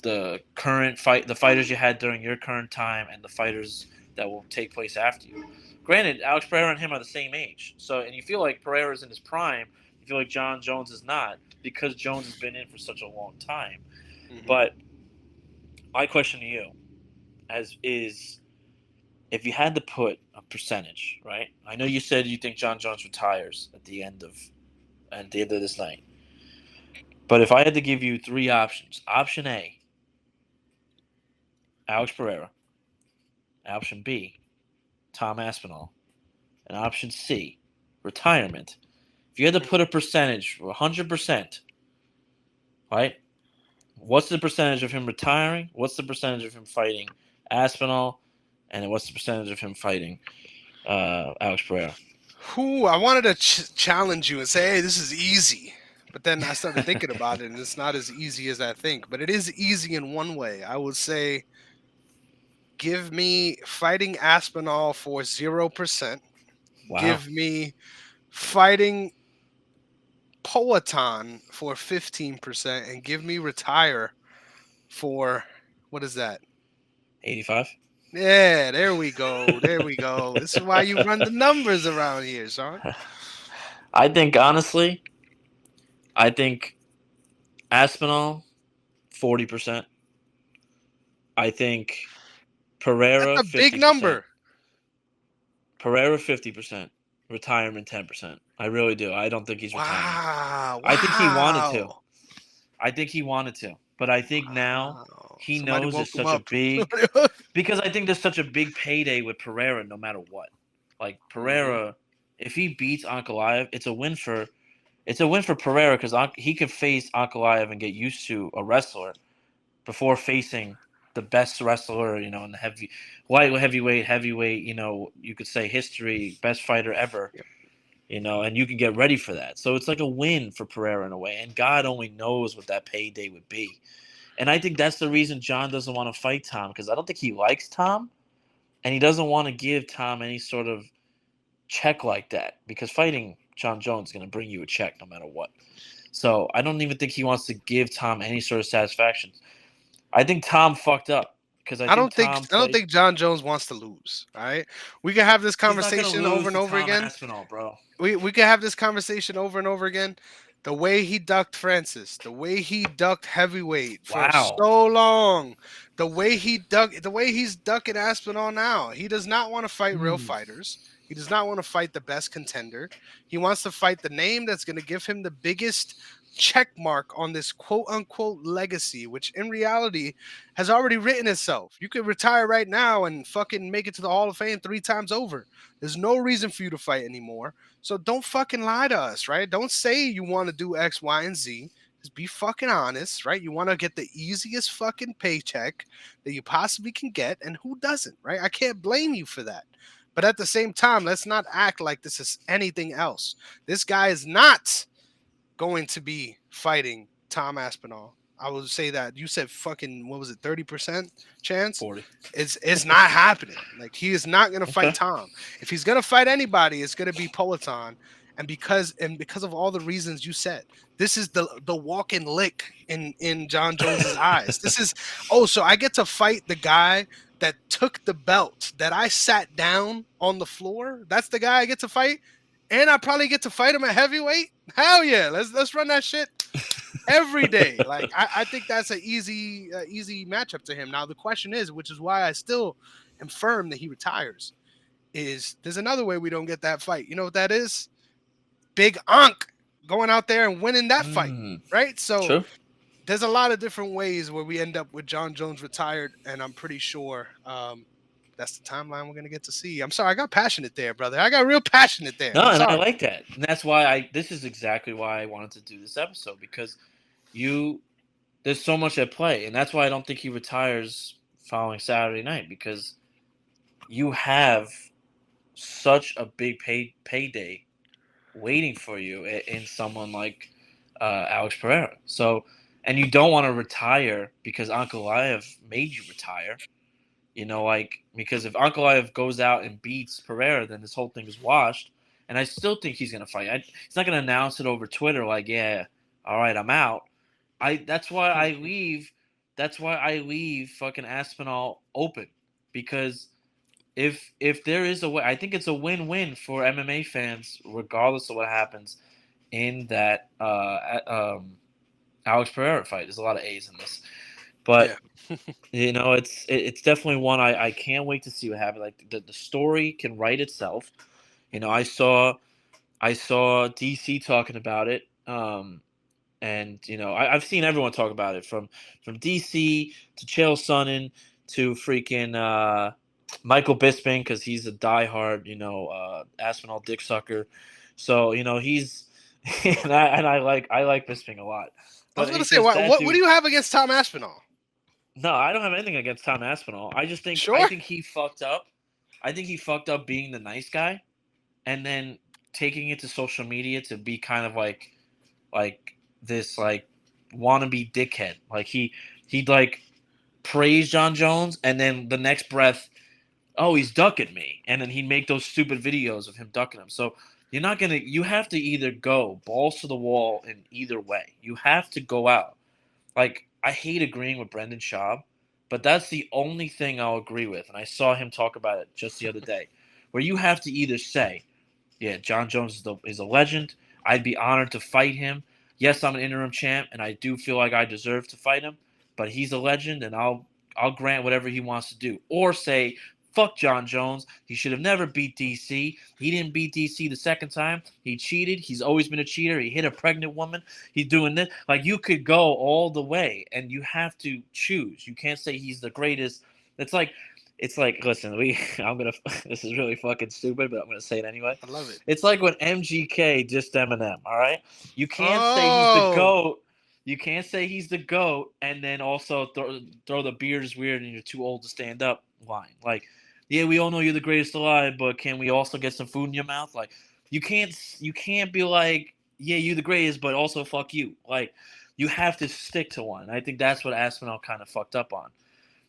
the current fight, the fighters you had during your current time, and the fighters that will take place after you. Granted, Alex Pereira and him are the same age, and you feel like Pereira's in his prime. You feel like Jon Jones is not, because Jones has been in for such a long time. Hmm. But my question to you, as is, if you had to put a percentage, right? I know you said you think Jon Jones retires at the end of this night. But if I had to give you three options, option A, Alex Pereira, option B, Tom Aspinall, and option C, retirement. If you had to put a percentage, 100%, right? What's the percentage of him retiring? What's the percentage of him fighting Aspinall? And what's the percentage of him fighting Alex Pereira? Who I wanted to challenge you and say, hey, this is easy. But then I started thinking about it, and it's not as easy as I think. But it is easy in one way. I would say, give me fighting Aspinall for 0%. Wow. Give me fighting Poatan for 15%, and give me retire for what is that? 85? Yeah, there we go. There we go. This is why you run the numbers around here, son. I think, honestly, I think Aspinall, 40%. I think That's Pereira, a big 50%. number. Pereira 50%, retirement 10%. I really do. I don't think he's retiring. Wow. I think he wanted to. Wow. I think he wanted to. But I think now Wow. he Somebody knows woke it's him such a up. big, because I think there's such a big payday with Pereira no matter what. Like Hmm. Pereira, if he beats Ankalaev, it's a win for Pereira, because he could face Ankalaev and get used to a wrestler before facing the best wrestler, in the heavyweight, you could say history, best fighter ever, Yep. and you can get ready for that. So it's like a win for Pereira in a way, and God only knows what that payday would be. And I think that's the reason John doesn't want to fight Tom, because I don't think he likes Tom, and he doesn't want to give Tom any sort of check like that, because fighting Jon Jones is going to bring you a check no matter what. So I don't even think he wants to give Tom any sort of satisfaction. I think Tom fucked up. because I I think don't think Tom I don't plays. think Jon Jones wants to lose. All right, we can have this He's not gonna conversation over lose and to over Tom again. Aspinall, bro. We can have this conversation over and over again. The way he ducked Francis, the way he ducked heavyweight for Wow. so long, the way he's ducking Aspinall now. He does not want to fight real Mm. fighters. He does not want to fight the best contender. He wants to fight the name that's going to give him the biggest check mark on this quote unquote legacy, which in reality has already written itself. You could retire right now and fucking make it to the Hall of Fame 3 times over. There's no reason for you to fight anymore. So don't fucking lie to us, right? Don't say you want to do X, Y, and Z. Just be fucking honest, right? You want to get the easiest fucking paycheck that you possibly can get, and who doesn't, right? I can't blame you for that. But at the same time, let's not act like this is anything else. This guy is not going to be fighting Tom Aspinall. I will say that. You said fucking, what was it, 30% chance? 40. It's not happening. Like, he is not gonna fight Okay. Tom. If he's gonna fight anybody, it's gonna be Peloton. And because of all the reasons you said, this is the walk-in lick in Jon Jones's eyes. This is, oh, so I get to fight the guy that took the belt that I sat down on the floor. That's the guy I get to fight, and I probably get to fight him at heavyweight. Hell yeah, let's run that shit every day. Like, I think that's an easy matchup to him. Now the question is, which is why I still am firm that he retires, is there's another way we don't get that fight. You know what that is? Big Ankh going out there and winning that fight, right? So True. there's a lot of different ways where we end up with Jon Jones retired, and I'm pretty sure that's the timeline we're gonna get to see. I'm sorry, I got passionate there, brother. I got real passionate there. No, I'm and I sorry. like that. And that's why this is exactly why I wanted to do this episode, because there's so much at play. And that's why I don't think he retires following Saturday night, because you have such a big payday waiting for you in someone like Alex Pereira. So, and you don't want to retire because Ankalaev made you retire. Because if Ankalaev goes out and beats Pereira, then this whole thing is washed. And I still think he's going to fight. He's not going to announce it over Twitter like, yeah, all right, I'm out. That's why I leave. That's why I leave fucking Aspinall open, because if there is a way, I think it's a win-win for MMA fans, regardless of what happens in that Alex Pereira fight. There's a lot of A's in this, Yeah. but it's definitely one I can't wait to see what happens. Like the story can write itself. I saw DC talking about it. And I've seen everyone talk about it, from DC to Chael Sonnen to freaking Michael Bisping, because he's a diehard Aspinall dick sucker. So he's and I like Bisping a lot, I was but gonna it's say, just that what do dude. you have against Tom Aspinall? No, I don't have anything against Tom Aspinall. I Sure. think he fucked up. I think he fucked up being the nice guy, and then taking it to social media to be kind of like this like wannabe dickhead. Like he'd like praise Jon Jones, and then the next breath, oh, he's ducking me, and then he'd make those stupid videos of him ducking him. So you have to either go balls to the wall in either way. You have to go out. Like, I hate agreeing with Brendan Schaub, but that's the only thing I'll agree with. And I saw him talk about it just the other day, where you have to either say, yeah, Jon Jones is a legend. I'd be honored to fight him. Yes, I'm an interim champ, and I do feel like I deserve to fight him, but he's a legend, and I'll grant whatever he wants to do. Or say, fuck Jon Jones. He should have never beat DC. He didn't beat DC the second time. He cheated. He's always been a cheater. He hit a pregnant woman. He's doing this. Like, you could go all the way, and you have to choose. You can't say he's the greatest. It's like, listen, this is really fucking stupid, but I'm gonna say it anyway. I love it. It's like when MGK dissed Eminem. All right, you can't say he's the Oh, goat. You can't say he's the GOAT and then also throw the beard is weird and you're too old to stand up line. Like, yeah, we all know you're the greatest alive, but can we also get some food in your mouth? Like, you can't be like, yeah, you the greatest, but also fuck you. Like, you have to stick to one. I think that's what Aspinall kind of fucked up on.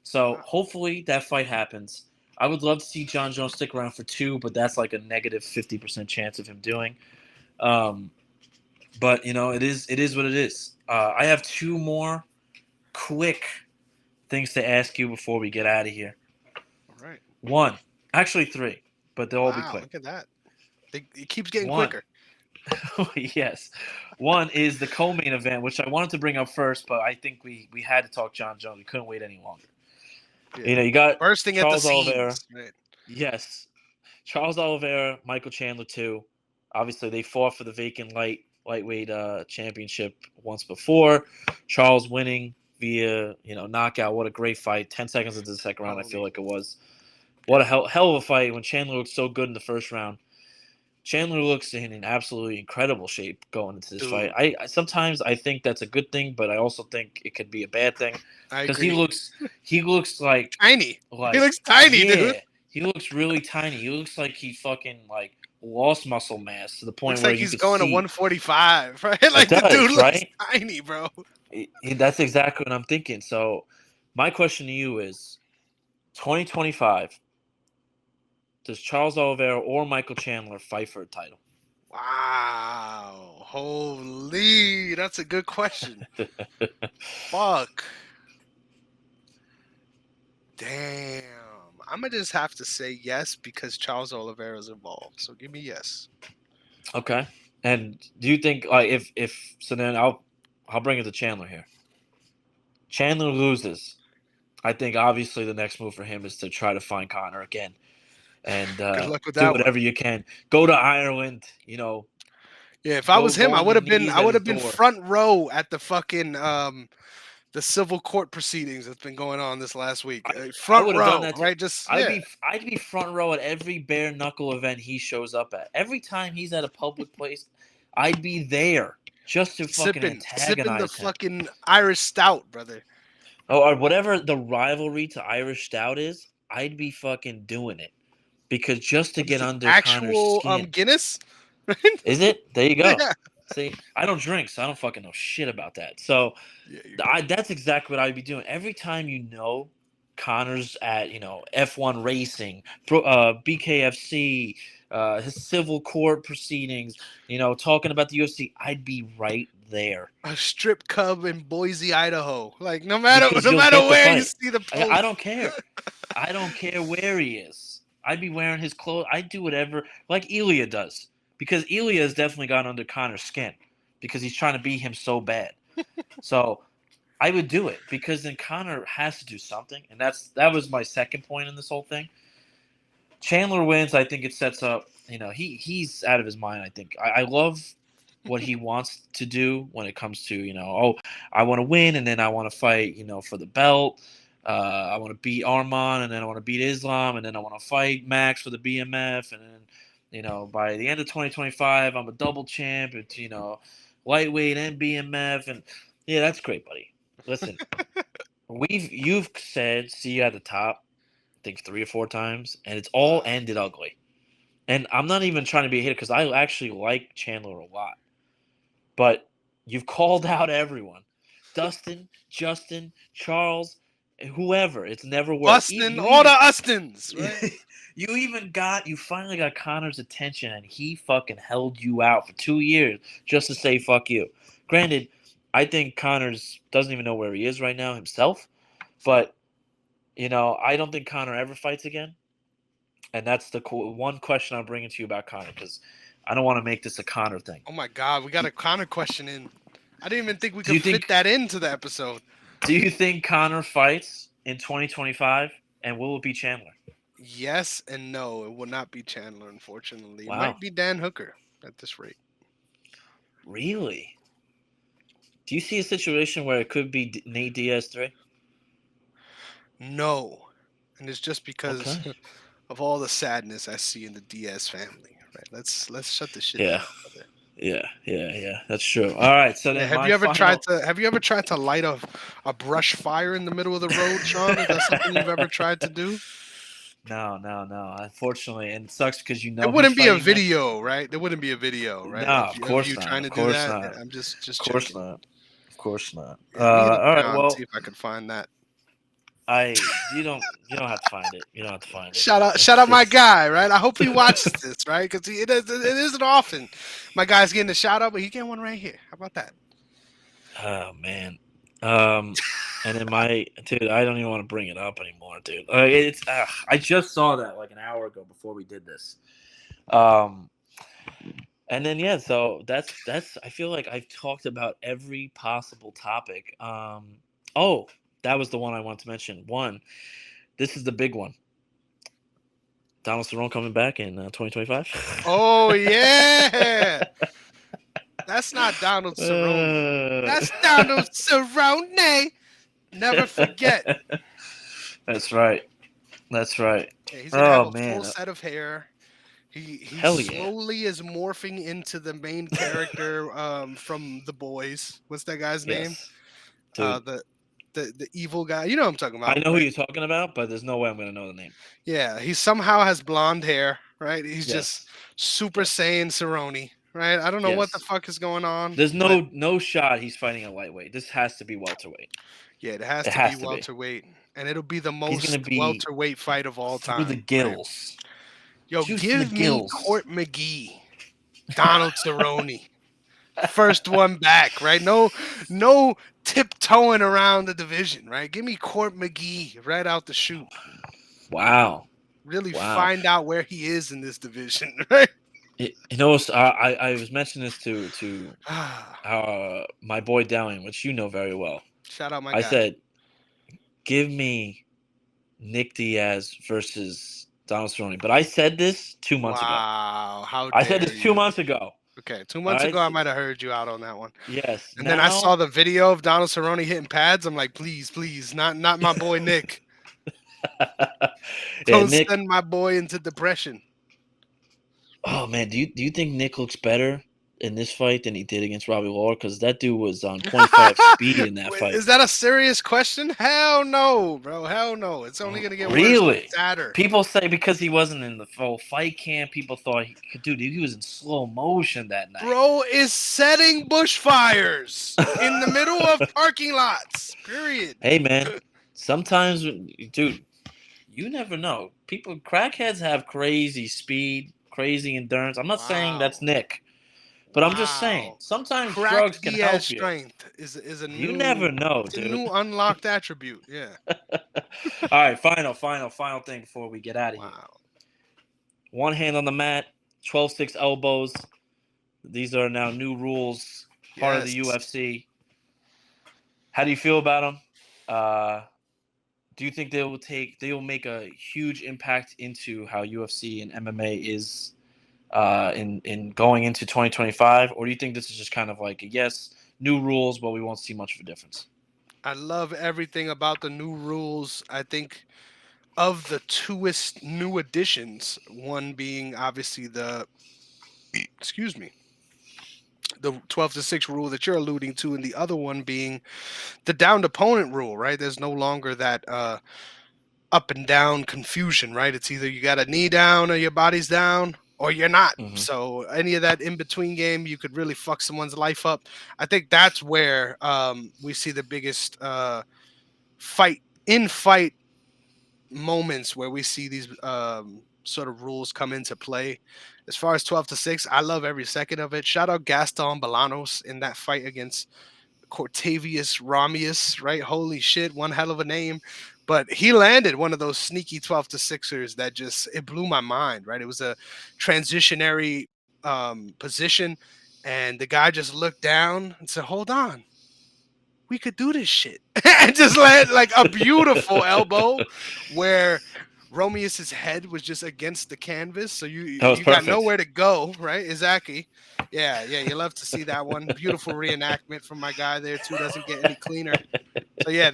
So wow. hopefully that fight happens. I would love to see Jon Jones stick around for 2, but that's like a negative 50% chance of him doing. But it is what it is. I have 2 more quick things to ask you before we get out of here. All right. One, actually three, but they'll all be Wow, quick. look at that. It keeps getting One, quicker. yes. One is the co-main event, which I wanted to bring up first, but I think we had to talk Jon Jones. We couldn't wait any longer. Yeah. You know, you got Bursting at the Charles Oliveira. seams. Right. Yes. Charles Oliveira, Michael Chandler too. Obviously, they fought for the vacant lightweight championship once before. Charles winning via knockout. What a great fight! 10 seconds into the second round, I feel like it was. What a hell of a fight when Chandler looked so good in the first round. Chandler looks in an absolutely incredible shape going into this fight. I sometimes I think that's a good thing, but I also think it could be a bad thing I because agree. he looks like Tiny. He looks tiny, dude. he looks really tiny. He looks like he fucking lost muscle mass to the point Looks where like you he's could going to see 145, right? it Like the does, dude looks right? tiny, bro. That's exactly what I'm thinking. So, my question to you is 2025, does Charles Oliveira or Michael Chandler fight for a title? Wow. Holy. That's a good question. Fuck. Damn. I'm going to just have to say yes because Charles Oliveira is involved. So give me yes. Okay. And do you think if so then I'll bring it to Chandler here. Chandler loses. I think obviously the next move for him is to try to find Conor again and Good luck with do that one. whatever you can. Go to Ireland, Yeah, if I was him, go I on would your have been knees at his door. front row at the fucking the civil court proceedings that's been going on this last week. I Front would have done row, that too. right? Just I'd be front row at every bare knuckle event he shows up at. Every time he's at a public place, I'd be there just to fucking sipping the antagonize him. fucking Irish stout, brother. Or whatever the rivalry to Irish Stout is, I'd be fucking doing it. Because just to What is get it? under Conor's Actual skin. Guinness? Is it? There you go. Yeah. See, I don't drink, so I don't fucking know shit about that. So that's exactly what I'd be doing. Every time Conor's at, F1 racing, BKFC, his civil court proceedings, talking about the UFC, I'd be right there. A strip club in Boise, Idaho. Like no matter Because you'll get the where you fight. see the post. I don't care. I don't care where he is. I'd be wearing his clothes. I'd do whatever, like Ilia does. Because Ilia has definitely gotten under Conor's skin because he's trying to beat him so bad. So I would do it because then Conor has to do something. And that was my second point in this whole thing. Chandler wins. I think it sets up, he's out of his mind, I think. I love what he wants to do when it comes to, I want to win and then I want to fight, for the belt. I want to beat Arman and then I want to beat Islam and then I want to fight Max for the BMF and then, by the end of 2025, I'm a double champ. It's, lightweight and BMF. And yeah, that's great, buddy. Listen, you've said, see you at the top, I think 3 or 4 times, and it's all ended ugly. And I'm not even trying to be a hitter because I actually like Chandler a lot. But you've called out everyone. Dustin, Justin, Charles, whoever. It's never worked. Austin, all the Austins, right? You finally got Conor's attention and he fucking held you out for 2 years just to say fuck you. Granted, I think Conor's doesn't even know where he is right now himself. But, I don't think Conor ever fights again. And that's the one question I'm bringing to you about Conor because I don't want to make this a Conor thing. Oh my God, we got a Conor question in. I didn't even think we could fit that into the episode. Do you think Conor fights in 2025 and will it be Chandler? Yes and no. It will not be Chandler, unfortunately. Wow. It might be Dan Hooker at this rate. Really? Do you see a situation where it could be Nate Diaz 3? No. And it's just because of all the sadness I see in the Diaz family. Right. Let's shut this shit down, brother. Yeah. That's true. All right. So then have you ever tried to light a brush fire in the middle of the road, Sean? Is that something you've ever tried to do? No. Unfortunately, and it sucks because it wouldn't be a video, right? There wouldn't be a video, right? No, of course you not. trying to do that? Not. I'm just Of course not. Of course not. Yeah, all right. Well, see if I can find that. You don't have to find it. You don't have to find it. Shout out my guy, right? I hope he watches this, right? Because it isn't often my guy's getting a shout out, but he's getting one right here. How about that? Oh man, And then dude, I don't even want to bring it up anymore, dude. I just saw that like an hour ago before we did this. And then yeah, so that's I feel like I've talked about every possible topic. Oh, that was the one I wanted to mention. This is the big one. Donald Cerrone coming back in 2025. Oh yeah. That's not Donald Cerrone. That's Donald Cerrone. Never forget. That's right. That's right. Yeah, he's gonna have Oh a full man. set of hair. He Hell yeah. slowly is morphing into the main character from The Boys. What's that guy's name? Yes. Dude. The evil guy. You know what I'm talking I about, know who right? you're talking about, but there's no way I'm gonna know the name. Yeah, he somehow has blonde hair, right? He's just Yes. Super Yes. Saiyan Cerrone, right? I don't know what the Yes. fuck is going on. There's But no shot he's fighting a lightweight. This has to be welterweight. yeah, it has It to be has to be. welterweight, and it'll be the He's gonna most be welterweight fight of all through the time. Right? gills. Yo, Juice in the give me gills. Court McGee, Donald Cerrone, first one back, right? No tiptoeing around the division, right? Give me Court McGee right out the chute. Wow. Really Wow. find out where he is in this division, right? I was mentioning this to my boy Dowling, which you know very well. Shout out my I guy. said, give me Nick Diaz versus Donald Cerrone. But I said this 2 months ago. Wow, how I dare said this you. 2 months ago. Okay, 2 months All ago right? I might have heard you out on that one. Yes. And then I saw the video of Donald Cerrone hitting pads. I'm like, please, not my boy Nick. Don't Nick, send my boy into depression. oh man, do you think Nick looks better in this fight than he did against Robbie Lawler? Because that dude was on 25 speed in that fight. Is that a serious question? Hell no, bro. Hell no. It's only gonna get worse. Really? Sadder. People say because he wasn't in the full fight camp, people thought he was in slow motion that night. Bro is setting bushfires in the middle of parking lots. Period. Hey man, sometimes, dude, you never know. Crackheads have crazy speed, crazy endurance. I'm not saying that's Nick, but I'm just saying sometimes drugs can help you. Strength is a new. You never know, it's dude. a new unlocked attribute. Yeah. All right, final thing before we get out of here. One hand on the mat, 12-6 elbows. These are now new rules, part of the UFC. How do you feel about them? Do you think they will make a huge impact into how UFC and MMA is in going into 2025, or do you think this is just kind of like new rules, but we won't see much of a difference? I love everything about the new rules. I think of the twoest new additions, one being obviously the 12-6 rule that you're alluding to, and the other one being the downed opponent rule, right? There's no longer that up and down confusion, right? It's either you got a knee down or your body's down or you're not. Mm-hmm. So any of that in between game, you could really fuck someone's life up. I think that's where we see the biggest fight moments where we see these sort of rules come into play. As far as 12-6, I love every second of it. Shout out Gaston Bolanos in that fight against Cortavius Ramius, right? Holy shit, one hell of a name. But he landed one of those sneaky 12-6ers that it blew my mind, right? It was a transitionary position, and the guy just looked down and said, hold on, we could do this shit. And just landed like a beautiful elbow where Romeus's head was just against the canvas, so you got nowhere to go, right? Exactly. Yeah, you love to see that one. Beautiful reenactment from my guy there too. Doesn't get any cleaner. So yeah,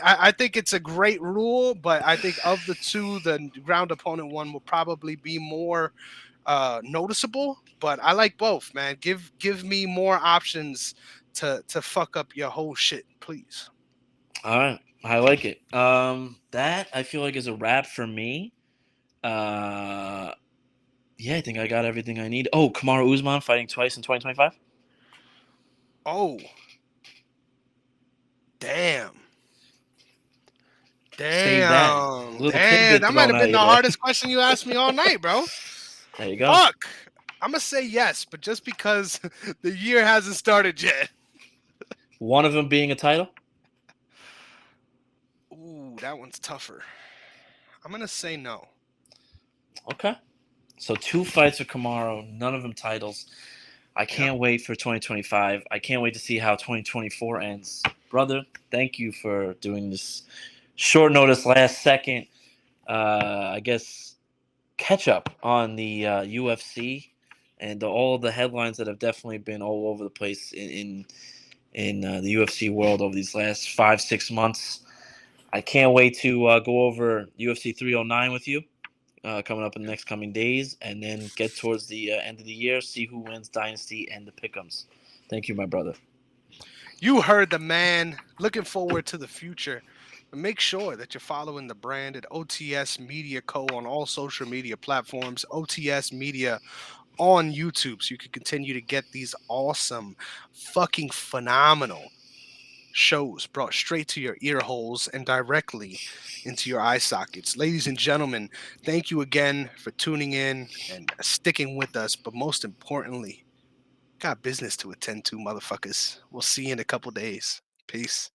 I think it's a great rule, but I think of the two, the ground opponent one will probably be more noticeable. But I like both, man. Give me more options to fuck up your whole shit, please. All right. I like it. That I feel like is a wrap for me. Yeah, I think I got everything I need. Oh, Kamaru Usman fighting twice in 2025. Oh, damn. Save that. That might have been the hardest question you asked me all night, bro. There you go. Fuck. I'm gonna say yes, but just because the year hasn't started yet. One of them being a title? that one's tougher. I'm gonna say no. Okay. So 2 fights with Kamaru, none of them titles. I Yep. can't wait for 2025. I can't wait to see how 2024 ends. Brother, thank you for doing this short notice, last second, I guess, catch up on the UFC and all the headlines that have definitely been all over the place in the UFC world over these last 5-6 months. I can't wait to go over UFC 309 with you coming up in the next coming days, and then get towards the end of the year, see who wins Dynasty and the Pick'ems. Thank you, my brother. You heard the man. Looking forward to the future. But make sure that you're following the brand at OTS Media Co. on all social media platforms, OTS Media on YouTube, so you can continue to get these awesome, fucking phenomenal shows brought straight to your ear holes and directly into your eye sockets. Ladies and gentlemen, thank you again for tuning in and sticking with us. But most importantly, got business to attend to, motherfuckers. We'll see you in a couple days. Peace.